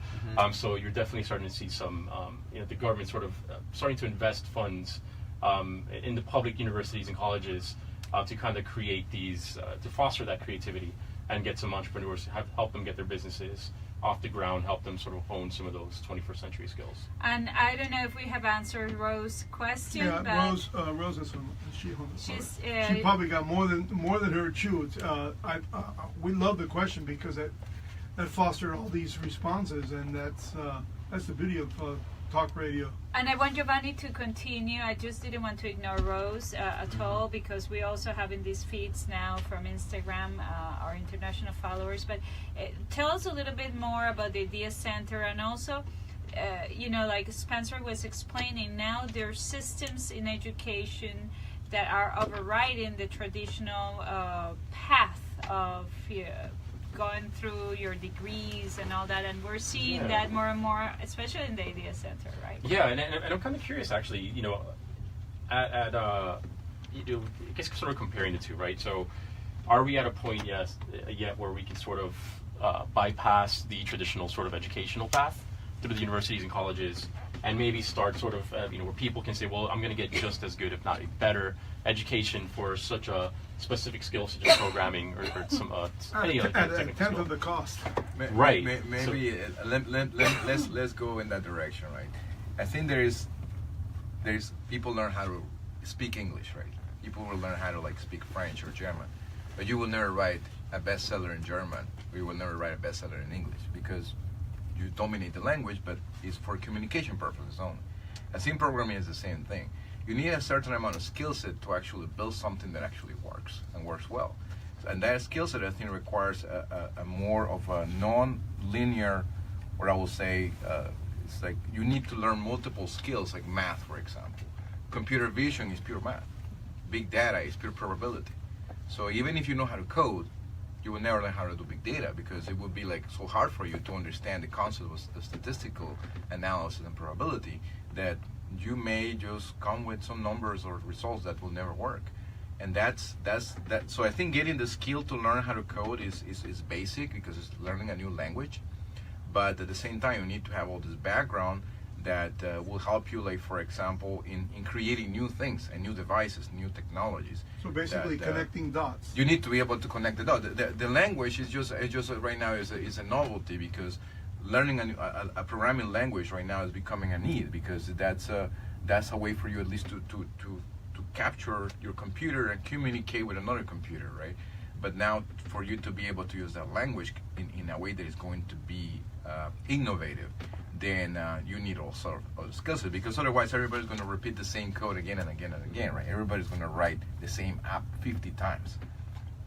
So you're definitely starting to see some, the government sort of starting to invest funds in the public universities and colleges to kind of create these, to foster that creativity and get some entrepreneurs, help them get their businesses off the ground, help them sort of hone some of those 21st century skills. And I don't know if we have answered Rose's question. Yeah, but Rose has some. she's, She probably got more than her chew. We love the question because that fostered all these responses, and that's the beauty of talk radio. And I want Giovanni to continue. I just didn't want to ignore Rose at all, because we also have in these feeds now from Instagram our international followers. But tell us a little bit more about the Idea Center, and also, like Spencer was explaining, now there are systems in education that are overriding the traditional path of going through your degrees and all that, and we're seeing that more and more, especially in the Idea Center, right? Yeah, and I'm kind of curious, actually, I guess sort of comparing the two, right? So are we at a point yet where we can sort of bypass the traditional sort of educational path through the universities and colleges, and maybe start sort of, where people can say, well, I'm going to get just as good, if not a better, education for such a specific skill, such as programming or some any other at a technical tenth skill. of the cost. Right. Maybe let's go in that direction, right? I think there's people learn how to speak English, right? People will learn how to speak French or German, but you will never write a bestseller in German, or you will never write a bestseller in English, because you dominate the language, but it's for communication purposes only. I think programming is the same thing. You need a certain amount of skill set to actually build something that actually works and works well. And that skill set, I think, requires a more of a non-linear, or I will say, it's like you need to learn multiple skills, like math, for example. Computer vision is pure math. Big data is pure probability. So even if you know how to code, you will never learn how to do big data, because it would be so hard for you to understand the concept of statistical analysis and probability that you may just come with some numbers or results that will never work. And that's that. So I think getting the skill to learn how to code is basic, because it's learning a new language. But at the same time, you need to have all this background that will help you, for example, in creating new things and new devices, new technologies. So basically, connecting dots. You need to be able to connect the dots. The language is just right now is a novelty, because learning a programming language right now is becoming a need, because that's a way for you at least to capture your computer and communicate with another computer, right? But now for you to be able to use that language in a way that is going to be innovative, then you need all sort of skill set, because otherwise everybody's going to repeat the same code again and again and again, right? Everybody's going to write the same app 50 times.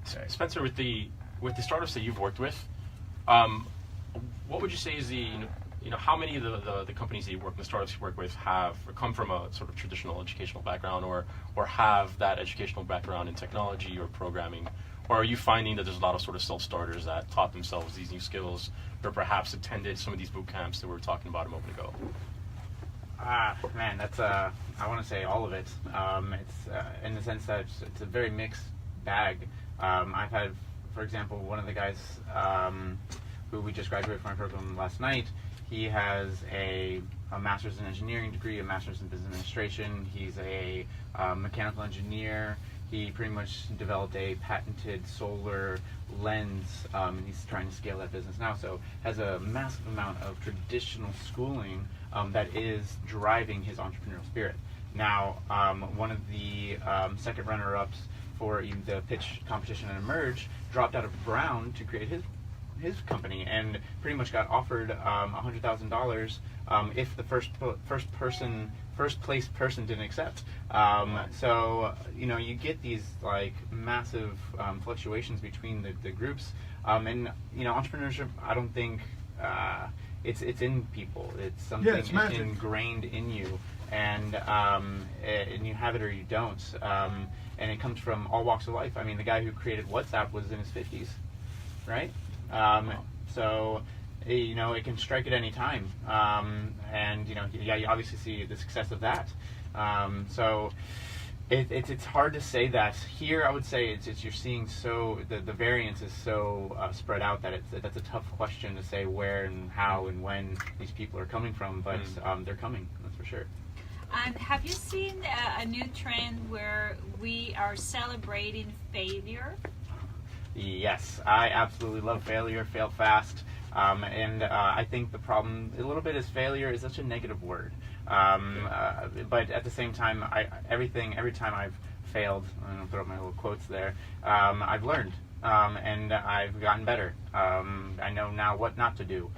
Okay. Spencer, with the startups that you've worked with, what would you say is how many of the companies that you work with, the startups you work with, have come from a sort of traditional educational background, or have that educational background in technology or programming? Or are you finding that there's a lot of sort of self-starters that taught themselves these new skills, or perhaps attended some of these boot camps that we were talking about a moment ago? Man, that's I want to say all of it. It's in the sense that it's a very mixed bag. I've had, for example, one of the guys who we just graduated from our program last night. He has a master's in engineering degree, a master's in business administration. He's a mechanical engineer. He pretty much developed a patented solar lens, and he's trying to scale that business now. So has a massive amount of traditional schooling that is driving his entrepreneurial spirit. Now, one of the second runner-ups for the pitch competition at Emerge dropped out of Brown to create his company, and pretty much got offered $100,000 if the first place person didn't accept. So you get these massive fluctuations between the groups, and entrepreneurship, I don't think it's in people. It's something it's magic. ingrained in you, and you have it or you don't. And it comes from all walks of life. I mean, the guy who created WhatsApp was in his 50s, right? So, you know, it can strike at any time. And, you know, yeah, you obviously see the success of that. So it's hard to say that. Here, I would say it's you're seeing the variance is so spread out that that's a tough question to say where and how and when these people are coming from, but they're coming, that's for sure. And have you seen a new trend where we are celebrating failure? Yes, I absolutely love failure, fail fast. And I think the problem a little bit is failure is such a negative word. But at the same time, every time I've failed, I'm going to throw up my little quotes there, I've learned. And I've gotten better. I know now what not to do.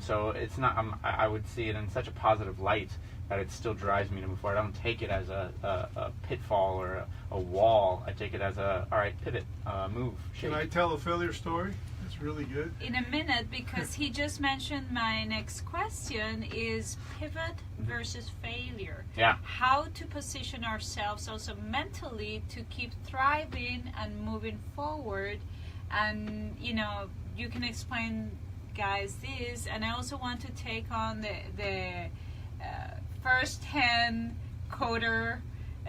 So it's not. I would see it in such a positive light that it still drives me to move forward. I don't take it as a pitfall or a wall. I take it as all right, pivot, move, shake. Can I tell a failure story? It's really good. In a minute, because he just mentioned my next question is pivot versus failure. Yeah. How to position ourselves also mentally to keep thriving and moving forward. And, you know, you can explain, guys, this. And I also want to take on the first-hand coder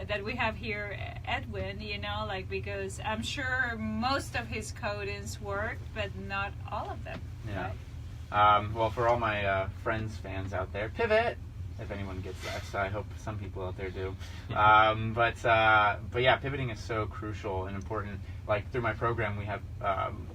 that we have here, Edwin, you know, like, because I'm sure most of his codings work, but not all of them. Yeah. Right? Well, for all my fans out there, pivot. If anyone gets that, so I hope some people out there do. But yeah, pivoting is so crucial and important. Like through my program, we have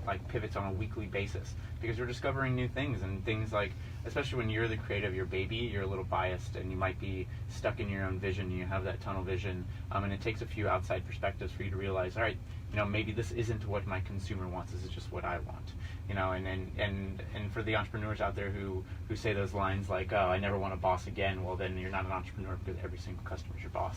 like pivots on a weekly basis because we're discovering new things and things like, especially when you're the creative, your baby, you're a little biased and you might be stuck in your own vision. You have that tunnel vision, and it takes a few outside perspectives for you to realize, all right, you know, maybe this isn't what my consumer wants. This is just what I want. You know, and for the entrepreneurs out there who say those lines like, oh, I never want a boss again, well, then you're not an entrepreneur because every single customer is your boss.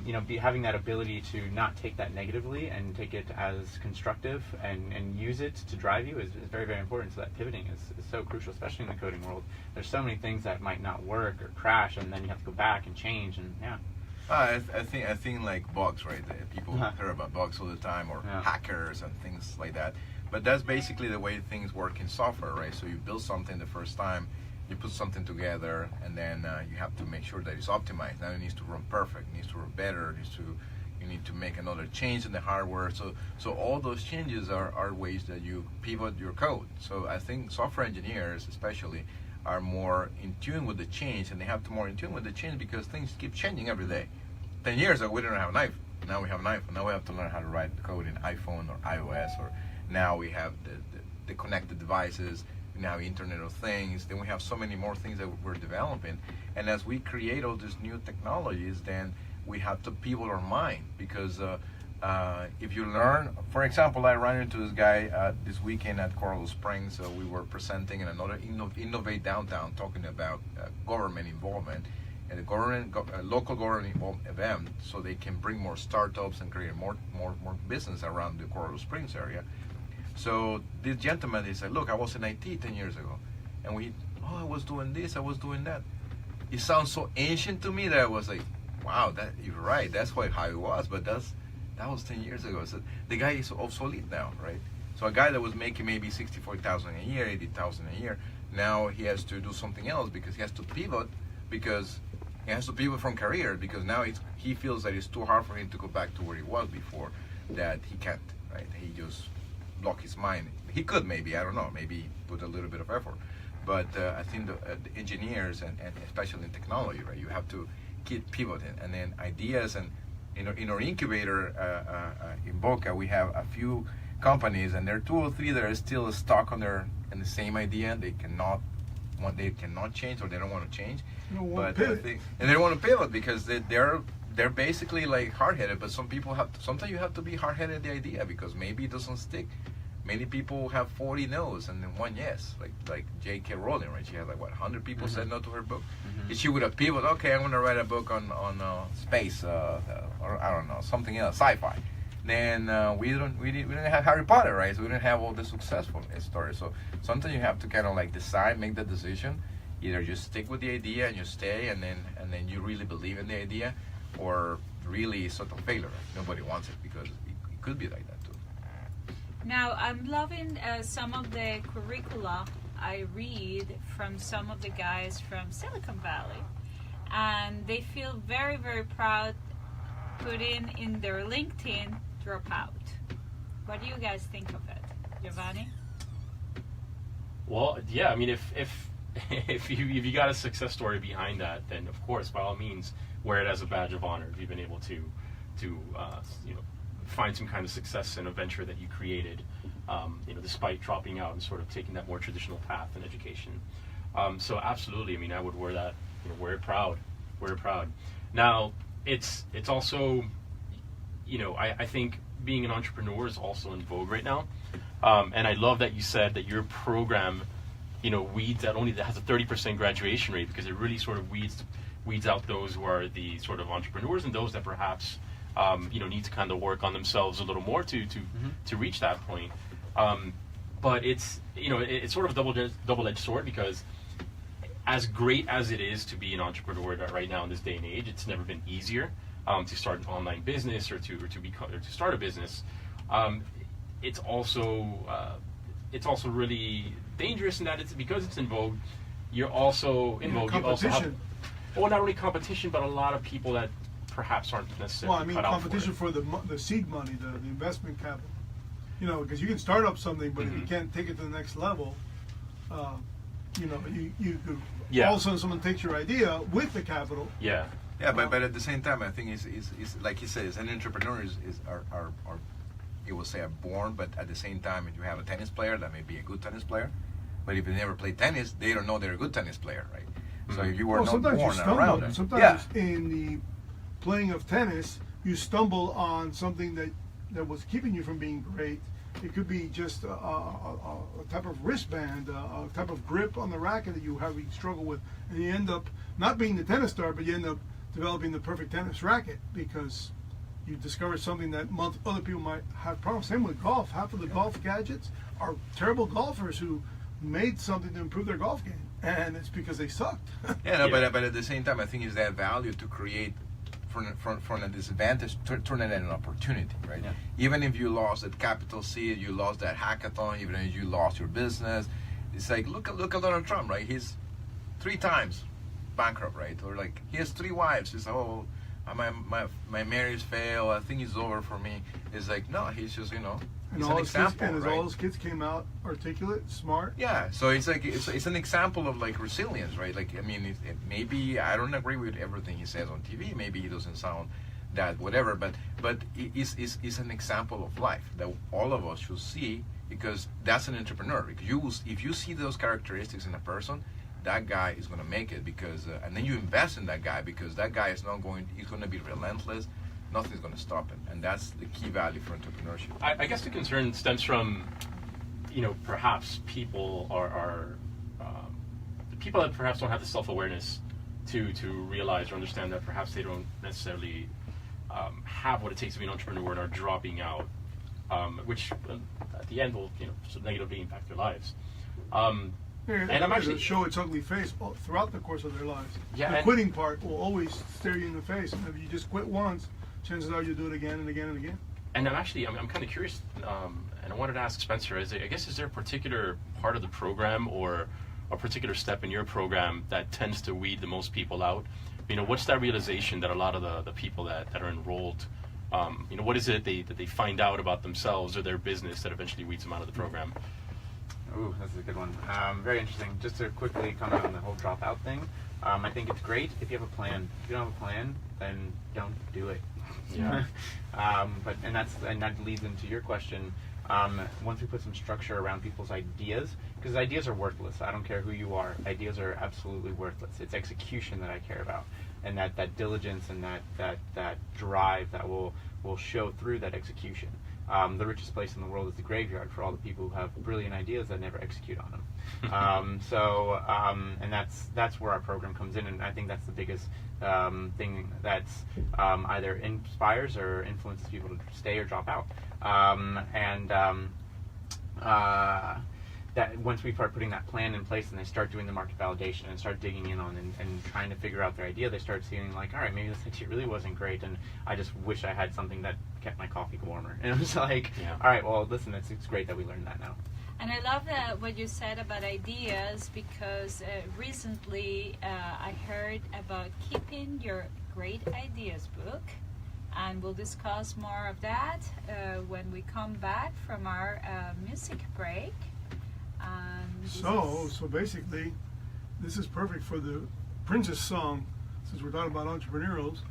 You know, having that ability to not take that negatively and take it as constructive and use it to drive you is very, very important. So that pivoting is so crucial, especially in the coding world. There's so many things that might not work or crash, and then you have to go back and change, and yeah. I think like bugs, right? People hear about bugs all the time, or hackers and things like that. But that's basically the way things work in software, right? So you build something the first time, you put something together, and then you have to make sure that it's optimized. Now it needs to run perfect, it needs to run better, you need to make another change in the hardware. So all those changes are ways that you pivot your code. So I think software engineers, especially, are more in tune with the change, and they have to more in tune with the change because things keep changing every day. 10 years ago, we didn't have an iPhone. Now we have an iPhone. Now we have to learn how to write code in iPhone or iOS, or now we have the connected devices, now Internet of Things. Then we have so many more things that we're developing. And as we create all these new technologies, then we have to pivot our mind because if you learn, for example, I ran into this guy this weekend at Coral Springs. We were presenting in another Innovate Downtown, talking about government involvement and the local government event, so they can bring more startups and create more business around the Coral Springs area. So this gentleman, he said, look, I was in IT 10 years ago, and I was doing this, I was doing that. It sounds so ancient to me that I was like, wow, that you're right, that's how it was, but that was 10 years ago. So the guy is obsolete now, right? So a guy that was making maybe $64,000 a year, $80,000 a year, now he has to do something else because he has to pivot, because he has to pivot from career, because now he feels that it's too hard for him to go back to where he was before, that he can't, right? He just block his mind. He could maybe, I don't know, maybe put a little bit of effort. But I think the engineers, and especially in technology, right, you have to keep pivoting. And then ideas, and in our incubator in Boca, we have a few companies, and there are 2 or 3 that are still stuck in the same idea. They cannot change, or they don't want to change. They don't want to pivot. And they don't want to pivot because they're basically like hard-headed. But some people sometimes you have to be hard-headed the idea, because maybe it doesn't stick. Many people have 40 no's and then 1 yes, like J.K. Rowling, right? She had 100 people said no to her book. If she would have pivoted, okay, I'm going to write a book on space, or I don't know, something else, sci-fi. then we didn't have Harry Potter, right? So we didn't have all the successful stories. So sometimes you have to kind of like decide, make the decision. Either you stick with the idea and you stay, and then you really believe in the idea, or really sort of failure. Nobody wants it because it could be like that too. Now, I'm loving some of the curricula I read from some of the guys from Silicon Valley, and they feel very, very proud putting in their LinkedIn dropout. What do you guys think of it, Giovanni? Well, yeah, I mean, if if you got a success story behind that, then of course, by all means, wear it as a badge of honor. If you've been able to find some kind of success in a venture that you created, despite dropping out and sort of taking that more traditional path in education. So absolutely, I mean, I would wear that, wear it proud. Now, it's also, I think being an entrepreneur is also in vogue right now. And I love that you said that your program, weeds that has a 30% graduation rate, because it really sort of weeds out those who are the sort of entrepreneurs and those that perhaps need to kind of work on themselves a little more to reach that point. But it's it's sort of a double-edged sword, because as great as it is to be an entrepreneur right now in this day and age, it's never been easier to start an online business or to start a business. It's also really dangerous in that it's because it's in vogue. You're also in vogue. You also have, well, not only competition, but a lot of people that perhaps aren't necessarily. Well, I mean, competition for the seed money, the investment capital. Because you can start up something, but if you can't take it to the next level, you could. Yeah. All of a sudden, someone takes your idea with the capital. Yeah. Yeah, but at the same time, I think is like he says, an entrepreneur are you will say are born, but at the same time, if you have a tennis player that may be a good tennis player, but if they never play tennis, they don't know they're a good tennis player, right? So if you were not sometimes born you stumble. around it, Sometimes in the playing of tennis, you stumble on something that was keeping you from being great. It could be just a type of wristband, a type of grip on the racket that you struggle with, and you end up not being the tennis star, but you end up developing the perfect tennis racket because you discovered something that other people might have problems. Same with golf. Half of the golf gadgets are terrible golfers who made something to improve their golf game, and it's because they sucked. Yeah, but at the same time, I think it's that value to create from a disadvantage, turn it into an opportunity, right? Yeah. Even if you lost that capital seed, you lost that hackathon, even if you lost your business, it's like look at Donald Trump, right? He's 3 times bankrupt, right? Or like he has 3 wives. He's my marriage failed. I think it's over for me. It's like no, he's just and it's all an his example, kids, right? all his kids came out articulate, smart. Yeah, so it's like it's an example of like resilience, right? Like I mean, maybe I don't agree with everything he says on TV. Maybe he doesn't sound that whatever, but it's an example of life that all of us should see, because that's an entrepreneur. Because if you see those characteristics in a person, that guy is going to make it, because and then you invest in that guy, because that guy is not going. He's going to be relentless. Nothing's going to stop him, and that's the key value for entrepreneurship. I guess the concern stems from, perhaps people are people that perhaps don't have the self-awareness to realize or understand that perhaps they don't necessarily have what it takes to be an entrepreneur and are dropping out, which at the end will negatively impact their lives. And I'm actually show its ugly face throughout the course of their lives. Yeah, the quitting part will always stare you in the face, and if you just quit once, chances are you'll do it again and again and again. And I'm kind of curious, and I wanted to ask Spencer, is there a particular part of the program or a particular step in your program that tends to weed the most people out? What's that realization that a lot of the people that are enrolled, what is it that they find out about themselves or their business that eventually weeds them out of the program? Ooh, that's a good one. Very interesting. Just to quickly comment on the whole dropout thing, I think it's great if you have a plan. If you don't have a plan, then don't do it. Yeah. And that leads into your question. Once we put some structure around people's ideas, because ideas are worthless. I don't care who you are. Ideas are absolutely worthless. It's execution that I care about, and that diligence and that drive that will show through that execution. the richest place in the world is the graveyard for all the people who have brilliant ideas that never execute on them. And that's where our program comes in, and I think that's the biggest thing that's either inspires or influences people to stay or drop out. That once we start putting that plan in place and they start doing the market validation and start digging in on and trying to figure out their idea, they start seeing like, all right, maybe this actually really wasn't great, and I just wish I had something that kept my coffee warmer. And it was like, all right, well, listen, it's great that we learned that now. And I love what you said about ideas, because recently I heard about keeping your great ideas book, and we'll discuss more of that when we come back from our music break. So basically, this is perfect for the Prince's song. Since we're talking about entrepreneurs,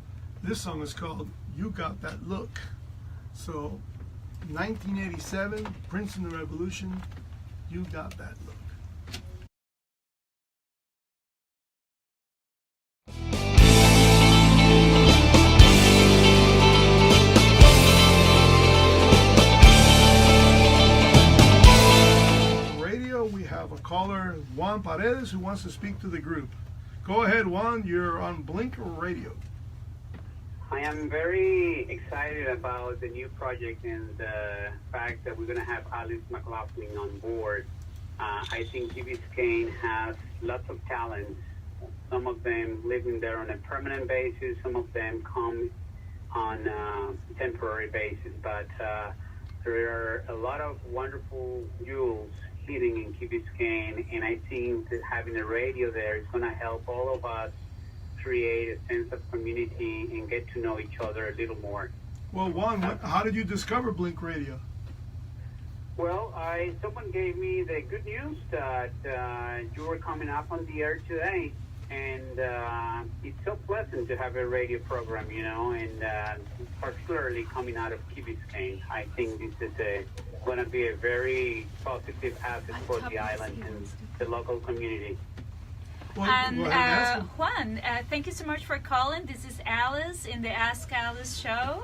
this song is called "You Got That Look." So, 1987, Prince and the Revolution. You got that look. We have a caller, Juan Paredes, who wants to speak to the group. Go ahead, Juan. You're on Blink Radio. I am very excited about the new project and the fact that we're going to have Alice McLaughlin on board. I think Key Biscayne has lots of talents. Some of them living there on a permanent basis. Some of them come on a temporary basis. But there are a lot of wonderful jewels hidden in Key Biscayne, and I think that having a radio there is going to help all of us create a sense of community and get to know each other a little more. Well, Juan, how did you discover Blink Radio? Well, someone gave me the good news that you were coming up on the air today, and it's so pleasant to have a radio program, and particularly coming out of Key Biscayne. I think this is going to be a very positive asset for the island and the local community. And Juan, thank you so much for calling. This is Alice in the Ask Alice show.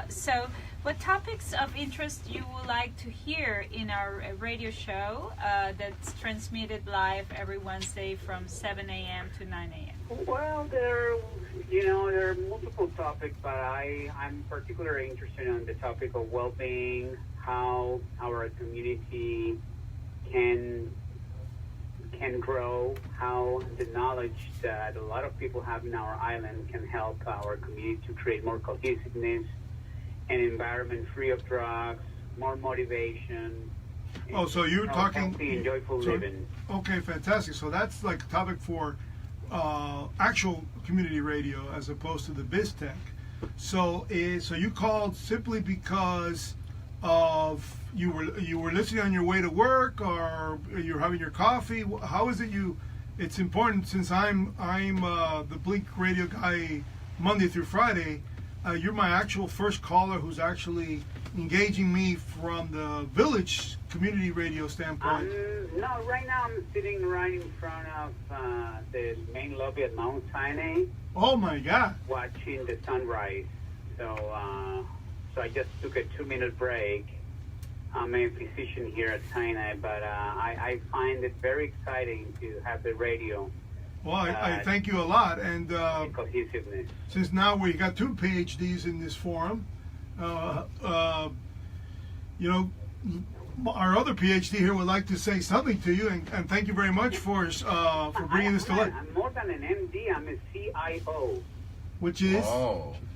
So what topics of interest you would like to hear in our radio show that's transmitted live every Wednesday from 7 a.m. to 9 a.m.? Well, there are multiple topics, but I'm particularly interested in the topic of well-being, how our community can grow, how the knowledge that a lot of people have in our island can help our community to create more cohesiveness, an environment free of drugs, more motivation. Oh, so you're talking healthy and joyful living. Okay, fantastic. So that's like a topic for actual community radio as opposed to the BizTECH. So you called simply because of you were listening on your way to work, or you're having your coffee? How is it it's important, since I'm the Blink radio guy Monday through Friday. You're my actual first caller who's actually engaging me from the village community radio standpoint. No, right now I'm sitting right in front of the main lobby at Mount Sinai. Oh my God! Watching the sunrise. So I just took a 2-minute break. I'm a physician here at Sinai, but I find it very exciting to have the radio. Well, I thank you a lot, and cohesiveness. Since now we got 2 PhDs in this forum, our other PhD here would like to say something to you, and thank you very much for bringing this to light. I'm more than an MD. I'm a CIO. Which is?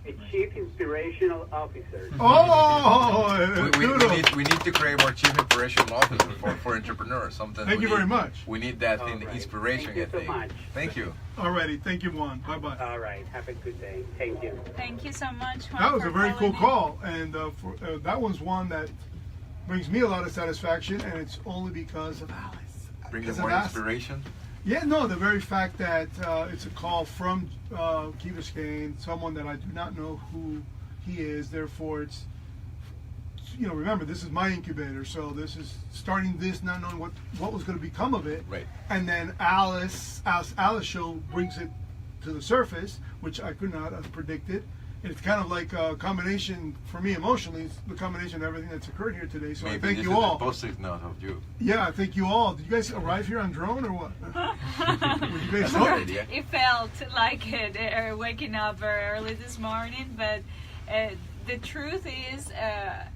A Chief Inspirational Officer. Oh! we need to create more Chief Inspirational Officer for entrepreneurs. Thank you very much. We need that in the inspiration. Thank you so much. Thank you. Alrighty, thank you, Juan. Bye-bye. All right, have a good day. Thank you. Thank you so much, Juan. That was a very cool call, and that one's one that brings me a lot of satisfaction, and it's only because of Alice. Brings more inspiration? Yeah, no, the very fact that it's a call from Key Biscayne, someone that I do not know who he is. Therefore, it's, remember, this is my incubator, so this is starting this, not knowing what was going to become of it. Right. And then Alice show brings it to the surface, which I could not have predicted. it's kind of like a combination for me emotionally. It's the combination of everything that's occurred here today. So Maybe I thank this you is all. the positive note of you. Yeah, I thank you all. Did you guys arrive here on drone or what? Were you guys That's a good idea. It felt like it, waking up very early this morning, but the truth is,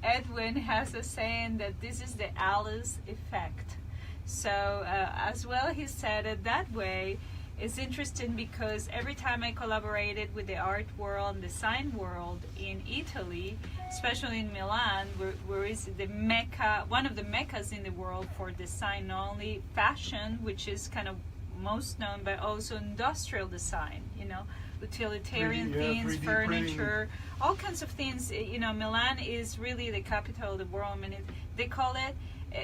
Edwin has a saying that this is the Alice effect. So as well, he said it that way. It's interesting because every time I collaborated with the art world and design world in Italy, especially in Milan, where is the mecca, one of the meccas in the world for design, not only fashion, which is kind of most known, but also industrial design, utilitarian 3D, things, 3D furniture, all kinds of things. Milan is really the capital of the world. I mean, they call it,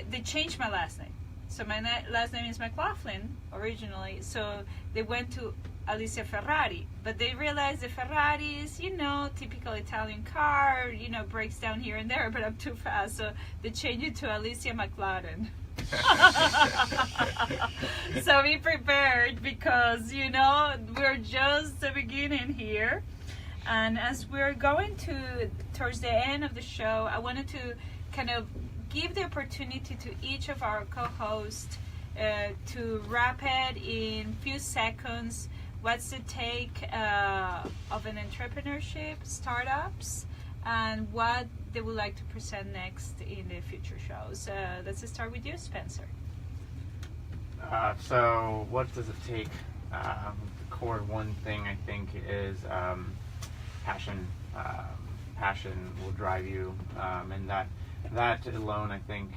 they changed my last name. So my last name is McLaughlin originally. So they went to Alicia Ferrari, but they realized the Ferrari is, typical Italian car, breaks down here and there, but I'm too fast. So they changed it to Alicia McLaren. So be prepared because, we're just the beginning here. And as we're going towards the end of the show, I wanted to kind of give the opportunity to each of our co-hosts to wrap it in few seconds. What's the take of an entrepreneurship, startups, and what they would like to present next in the future shows. Let's start with you, Spencer. So what does it take? The core one thing I think is passion. Passion will drive you, and that alone, I think,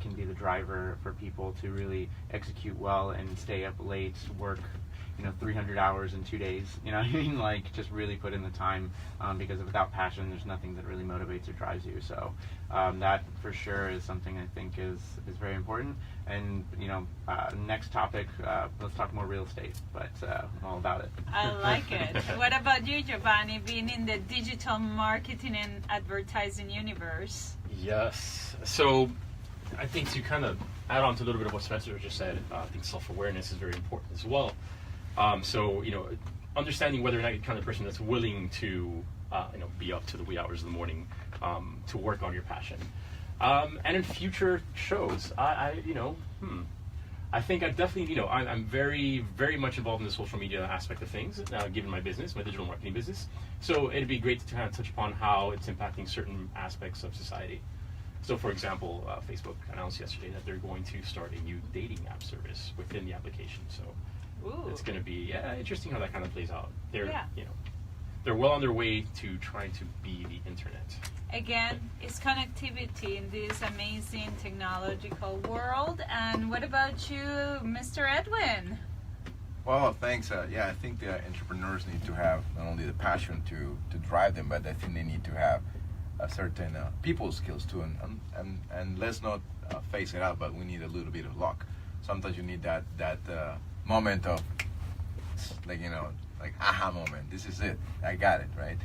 can be the driver for people to really execute well and stay up late, work, 300 hours in 2 days. You know what I mean? Like, just really put in the time, because without passion, there's nothing that really motivates or drives you. So that for sure is something I think is very important. And next topic, let's talk more real estate. But I'm all about it. I like it. What about you, Giovanni, being in the digital marketing and advertising universe? Yes. So I think to kind of add on to a little bit of what Spencer just said, I think self-awareness is very important as well. So, understanding whether or not you're the kind of person that's willing to, be up to the wee hours of the morning to work on your passion. And in future shows, I think I definitely, I'm very, very much involved in the social media aspect of things, given my business, my digital marketing business. So it'd be great to kind of touch upon how it's impacting certain aspects of society. So, for example, Facebook announced yesterday that they're going to start a new dating app service within the application. So Ooh. it's going to be interesting how that kind of plays out. They're, they're well on their way to trying to be the internet. Again, it's connectivity in this amazing technological world. And what about you, Mr. Edwin? Well, thanks. I think the entrepreneurs need to have not only the passion to drive them, but I think they need to have a certain people skills too. And let's not face it out, but we need a little bit of luck. Sometimes you need that moment of like aha moment. This is it. I got it, right?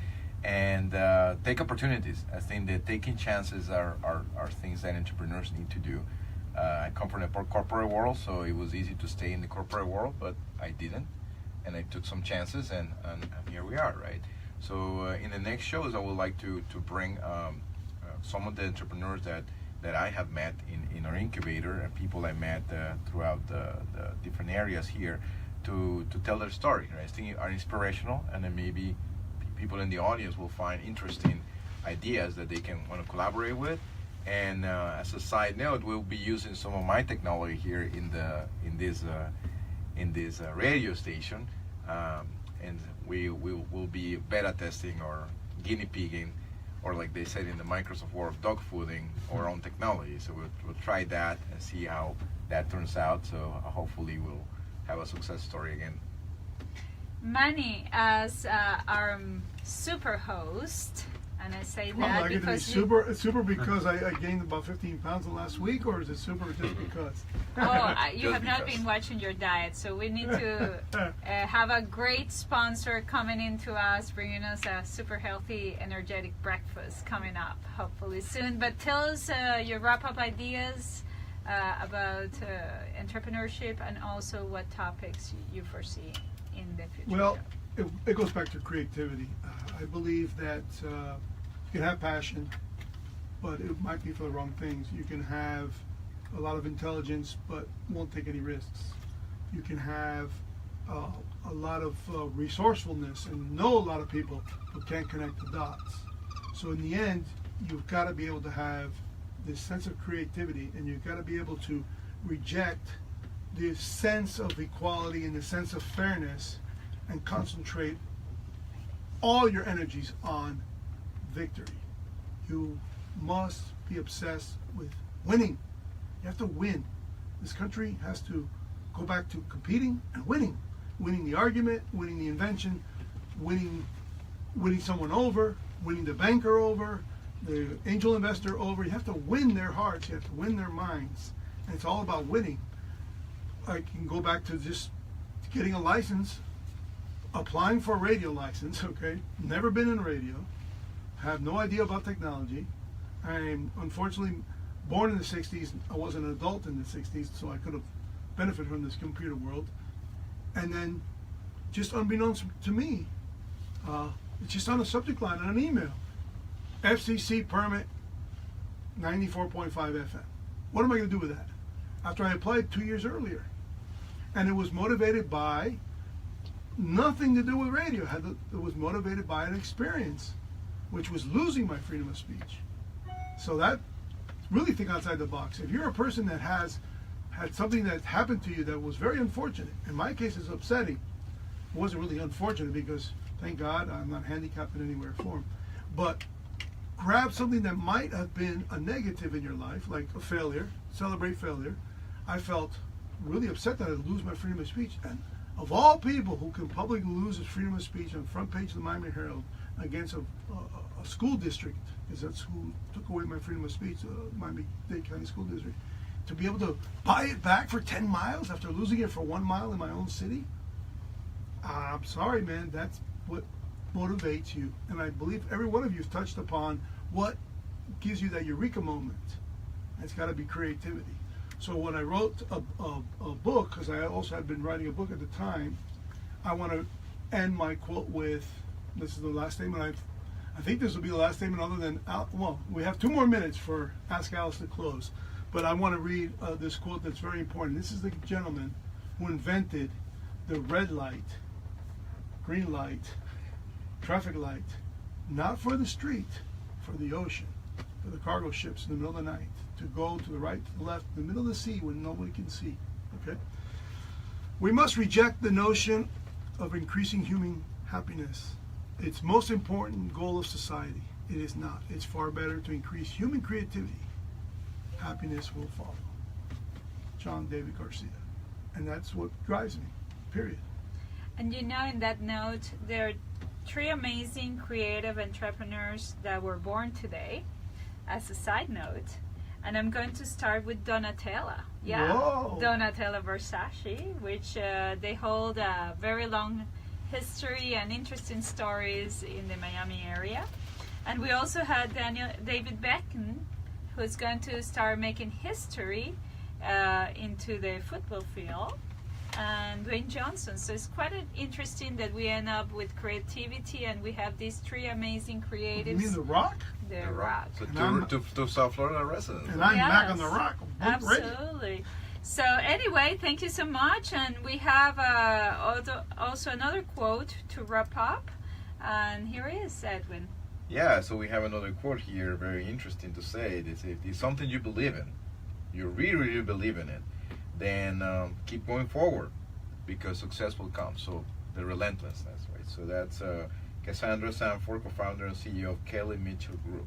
And take opportunities. I think that taking chances are things that entrepreneurs need to do. I come from the corporate world, so it was easy to stay in the corporate world, but I didn't, and I took some chances, and here we are, right? So in the next shows, I would like to bring some of the entrepreneurs that I have met in our incubator, and people I met throughout the different areas here, to tell their story. Right? I think are inspirational, and then maybe people in the audience will find interesting ideas that they can want to collaborate with. And as a side note, we'll be using some of my technology here in this radio station, and we will be beta testing or guinea pigging, or like they said in the Microsoft world, dog fooding our own technology. So we'll try that and see how that turns out. So hopefully we'll have a success story again. Manny, as our super host, and I say Well, that I get to be because super because I gained about 15 pounds the last week, or is it super just because? you Just have not because. been watching your diet, so we need to have a great sponsor coming into us, bringing us a super healthy, energetic breakfast coming up, hopefully soon. But tell us your wrap-up ideas about entrepreneurship and also what topics you foresee in the future. Well, it goes back to creativity. I believe that you can have passion, but it might be for the wrong things. You can have a lot of intelligence, but won't take any risks. You can have a lot of resourcefulness and know a lot of people who can't connect the dots. So in the end, you've got to be able to have this sense of creativity, and you've got to be able to reject the sense of equality and the sense of fairness and concentrate all your energies on victory. You must be obsessed with winning. You have to win. This country has to go back to competing and winning. Winning the argument, winning the invention, winning someone over, winning the banker over, the angel investor over. You have to win their hearts. You have to win their minds. And it's all about winning. I can go back to just getting a license, applying for a radio license, okay? Never been in radio, have no idea about technology. I'm unfortunately born in the 60s. I was an adult in the 60s, so I could have benefited from this computer world. And then, just unbeknownst to me, it's just on a subject line on an email. FCC permit 94.5 FM. What am I going to do with that? After I applied 2 years earlier. And it was motivated by nothing to do with radio. It was motivated by an experience, which was losing my freedom of speech. So that, really think outside the box. If you're a person that had something that happened to you that was very unfortunate, in my case it's upsetting. It wasn't really unfortunate because, thank God, I'm not handicapped in any way or form. But grab something that might have been a negative in your life, like a failure, celebrate failure. I felt really upset that I'd lose my freedom of speech. And of all people who can publicly lose his freedom of speech on the front page of the Miami Herald against a school district, because that's who took away my freedom of speech, Miami-Dade County School District, to be able to buy it back for 10 miles after losing it for 1 mile in my own city, I'm sorry, man, that's what motivates you. And I believe every one of you has touched upon what gives you that eureka moment. It's got to be creativity. So when I wrote a book, because I also had been writing a book at the time, I want to end my quote with, this is the last statement. I think this will be the last statement other than, well, we have 2 more minutes for Ask Alice to close. But I want to read this quote that's very important. This is the gentleman who invented the red light, green light, traffic light, not for the street, for the ocean, for the cargo ships in the middle of the night, to go to the right, to the left, in the middle of the sea when nobody can see. Okay? We must reject the notion of increasing human happiness. It's most important goal of society. It is not. It's far better to increase human creativity. Happiness will follow. John David Garcia. And that's what drives me, period. And you know, in that note, there are 3 amazing creative entrepreneurs that were born today, as a side note. And I'm going to start with Donatella. Yeah, Whoa. Donatella Versace, which they hold a very long history and interesting stories in the Miami area. And we also had David Beckham, who's going to start making history into the football field, and Dwayne Johnson. So it's quite interesting that we end up with creativity, and we have these 3 amazing creatives. You mean The Rock? The Rock. So And two South Florida residents. And I'm back on Yes. The Rock. Absolutely. So anyway, thank you so much, and we have also another quote to wrap up, and here is Edwin. Yeah, so we have another quote here, very interesting to say. If it's something you believe in, you really, really believe in it, then keep going forward, because success will come. So the relentlessness, right? So that's Cassandra Sanford, co-founder and CEO of Kelly Mitchell Group.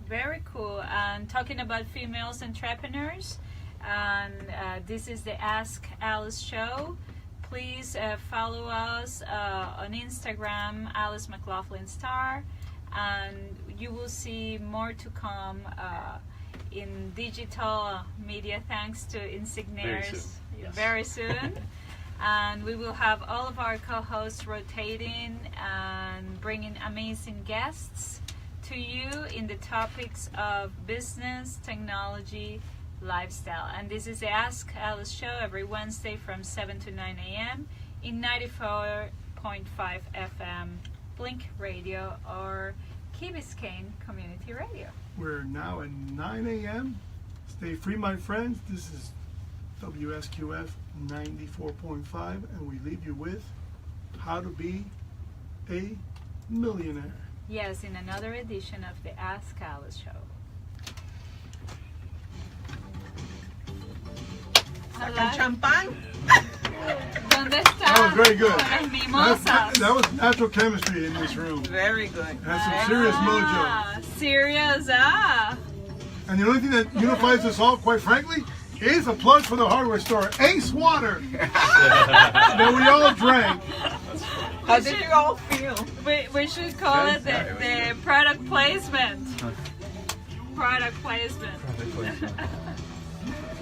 Very cool. And talking about females entrepreneurs, and this is the Ask Alice show. Please follow us on Instagram, Alice McLaughlin Star, and you will see more to come in digital media thanks to Insigniers very soon. And we will have all of our co-hosts rotating and bringing amazing guests to you in the topics of business, technology, lifestyle. And this is the Ask Alice show every Wednesday from 7 to 9 a.m. in 94.5 FM Blink Radio or Key Biscayne Community Radio. We're now at 9 a.m. Stay free, my friends. This is WSQF 94.5, and we leave you with How to Be a Millionaire. Yes, in another edition of the Ask Alice Show. Sacan champán. ¿Dónde está? That was very good. Las mimosas. That was natural chemistry in this room. Very good. That's some serious mojo. Ah, serious, And the only thing that unifies us all, quite frankly, is a plug for the hardware store, Ace Water, that we all drank. How did you all feel? We should call it the product placement. Product placement.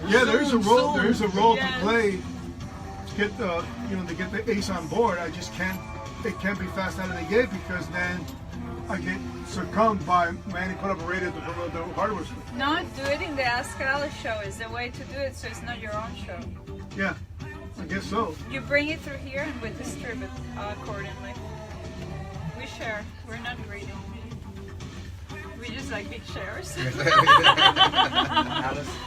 Yeah, there's a role. There's a role Yes. to play to get the to get the Ace on board. I just can't. It can't be fast out of the gate because then I get succumbed by Manny put up a radio to promote the hardware store. No, do it in the Ask Alice show is the way to do it, so it's not your own show. Yeah, I guess so. You bring it through here and we distribute accordingly. We share. We're not greedy. We just like big shares. Alice,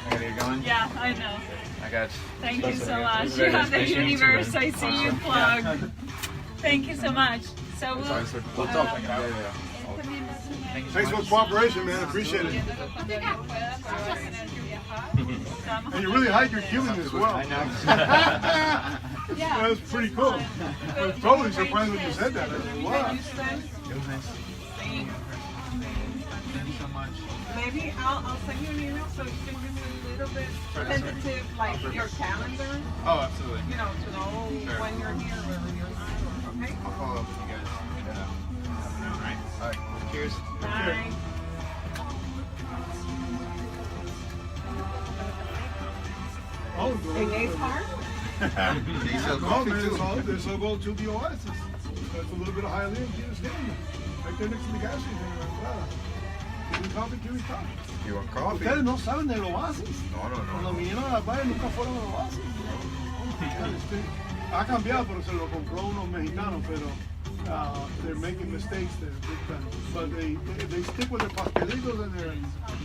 I gotta get going. Yeah, I know. I got you. Thank you so It much. was You very have the nice meeting you too, universe. man. I see you plug. Thank you so much. So We'll talk. Thanks for the cooperation, man. Appreciate it. And you really hide your feelings as well. I know. That was pretty cool. I was totally surprised when you said that. I said, wow. It was nice. Thank you so much. Maybe I'll send you an email so you can give me a little bit tentative, like your calendar, Oh, absolutely. to know Sure. when you're here, whether you're not, or, okay? I'll follow up with you guys. All right. All right. Cheers. Bye. Oh, In Ace Park? He sells no, coffee man, too. it's all go to the Oasis. That's a little bit of Hialeah and Key Biscayne. Right there next to the gas station. Give me coffee, give me coffee. You want coffee? Ustedes no saben del Oasis. No, no, Cuando no. vinieron a la playa nunca fueron al Oasis. Ha cambiado, pero se lo compró unos mexicanos, pero they're making mistakes there big time. But they stick with their pastelitos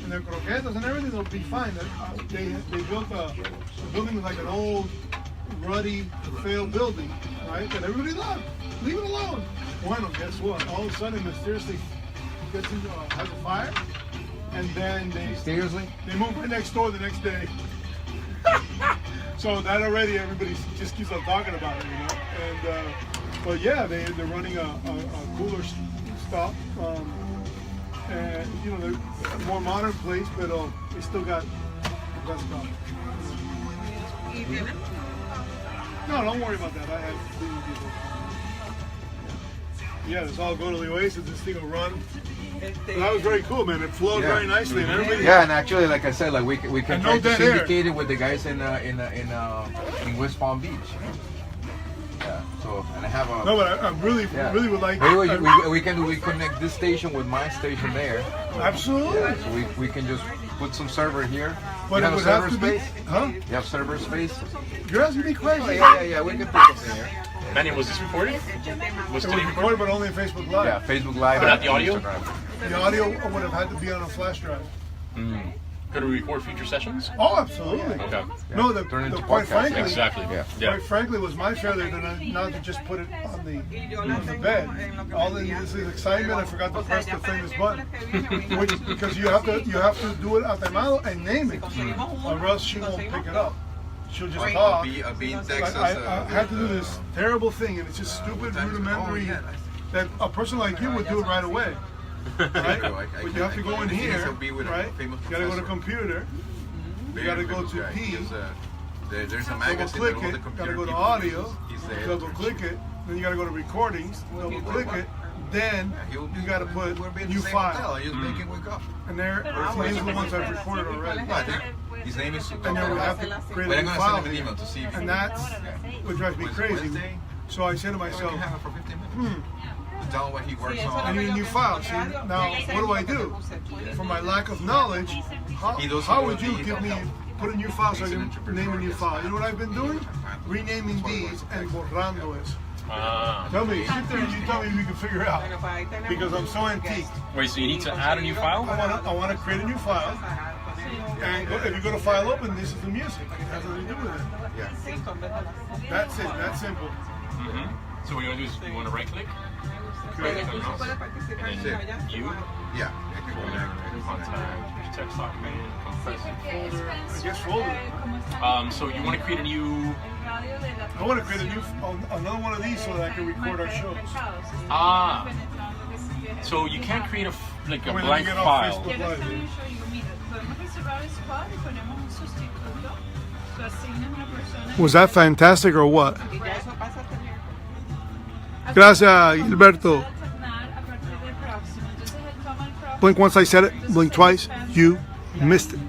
and their croquetas and everything, they'll be fine. They built a building like an old, ruddy, failed building, right? That everybody loved. Leave it alone. Bueno, guess what? All of a sudden, mysteriously, gets into has a fire, and then Seriously? they move right next door the next day. So that already everybody just keeps on talking about it, And but yeah, they're running a cooler stop, and they're a more modern place, but they still got the best stuff. You didn't? No, don't worry about that. I have cleaning people. Yeah, it's all go to the Oasis. This thing will run. That was very cool, man. It flowed Yeah. very nicely, and everybody. Yeah, and actually, like I said, like we can And try no to dead air. syndicate it with the guys in West Palm Beach. Yeah. So, and I have a. No, but I really would like. Maybe we connect this station with my station there. Absolutely. Yeah, so we can just put some server here. But you it have a would server have to be. space? Huh? You have server space? You're asking me questions. Oh, yeah. We can put something here. Manny, was this recorded? Was It today was recorded? recorded, but only on Facebook Live. Yeah, Facebook Live. But not and the audio? Instagram. The audio would have had to be on a flash drive. Could we record future sessions? Oh, absolutely. Okay. No, Turn into quite podcast. frankly, Exactly. Yeah. quite frankly, it was my failure not to just put it on the bed. All this is excitement. I forgot to press the famous button, because you have to do it atemado and name it, or else she won't pick it up. She'll just talk. I'll be in Like, Texas. I had to do this terrible thing, and it's just stupid, rudimentary. That a person like you would do it right away. Right? But you have to go in here, right? You gotta go to computer. You gotta go to P. There's a Double magazine click that all the it. computer Gotta go to people audio. use. He's the Double editor. click it. Then you gotta go to recordings. Double click it. Then you gotta put new file. I just make it wake up. And these are the ones I've recorded already. His name is. And then we have to create But a I'm new gonna file. send him an email to see if. And that's what drives me crazy. Wednesday? So I said to We myself, can have it for 15 minutes. Tell him what he works I on. need a new file. See, now what do? For my lack of knowledge, how would you give me put a new file so I can name a new file? You know what I've been doing? Renaming these and borrando es. Tell me, sit there and you tell me if you can figure it out. Because I'm so antique. Wait, so you need to add a new file? I want to create a new file. And if you go to file open, this is the music. It has nothing to do with it. Yeah. That's it. That's simple. Mm-hmm. So what you want to do is you want to right click, Okay. and then you, Yeah. contact, text document, compress folder. I guess folder. So you want to create a new. I want to create a new another one of these so that I can record our shows. So you can't create a like a When blank we get off file. Facebook Live. Was that fantastic or what? Gracias, Gilberto. Blink once I said it, blink twice, you missed it.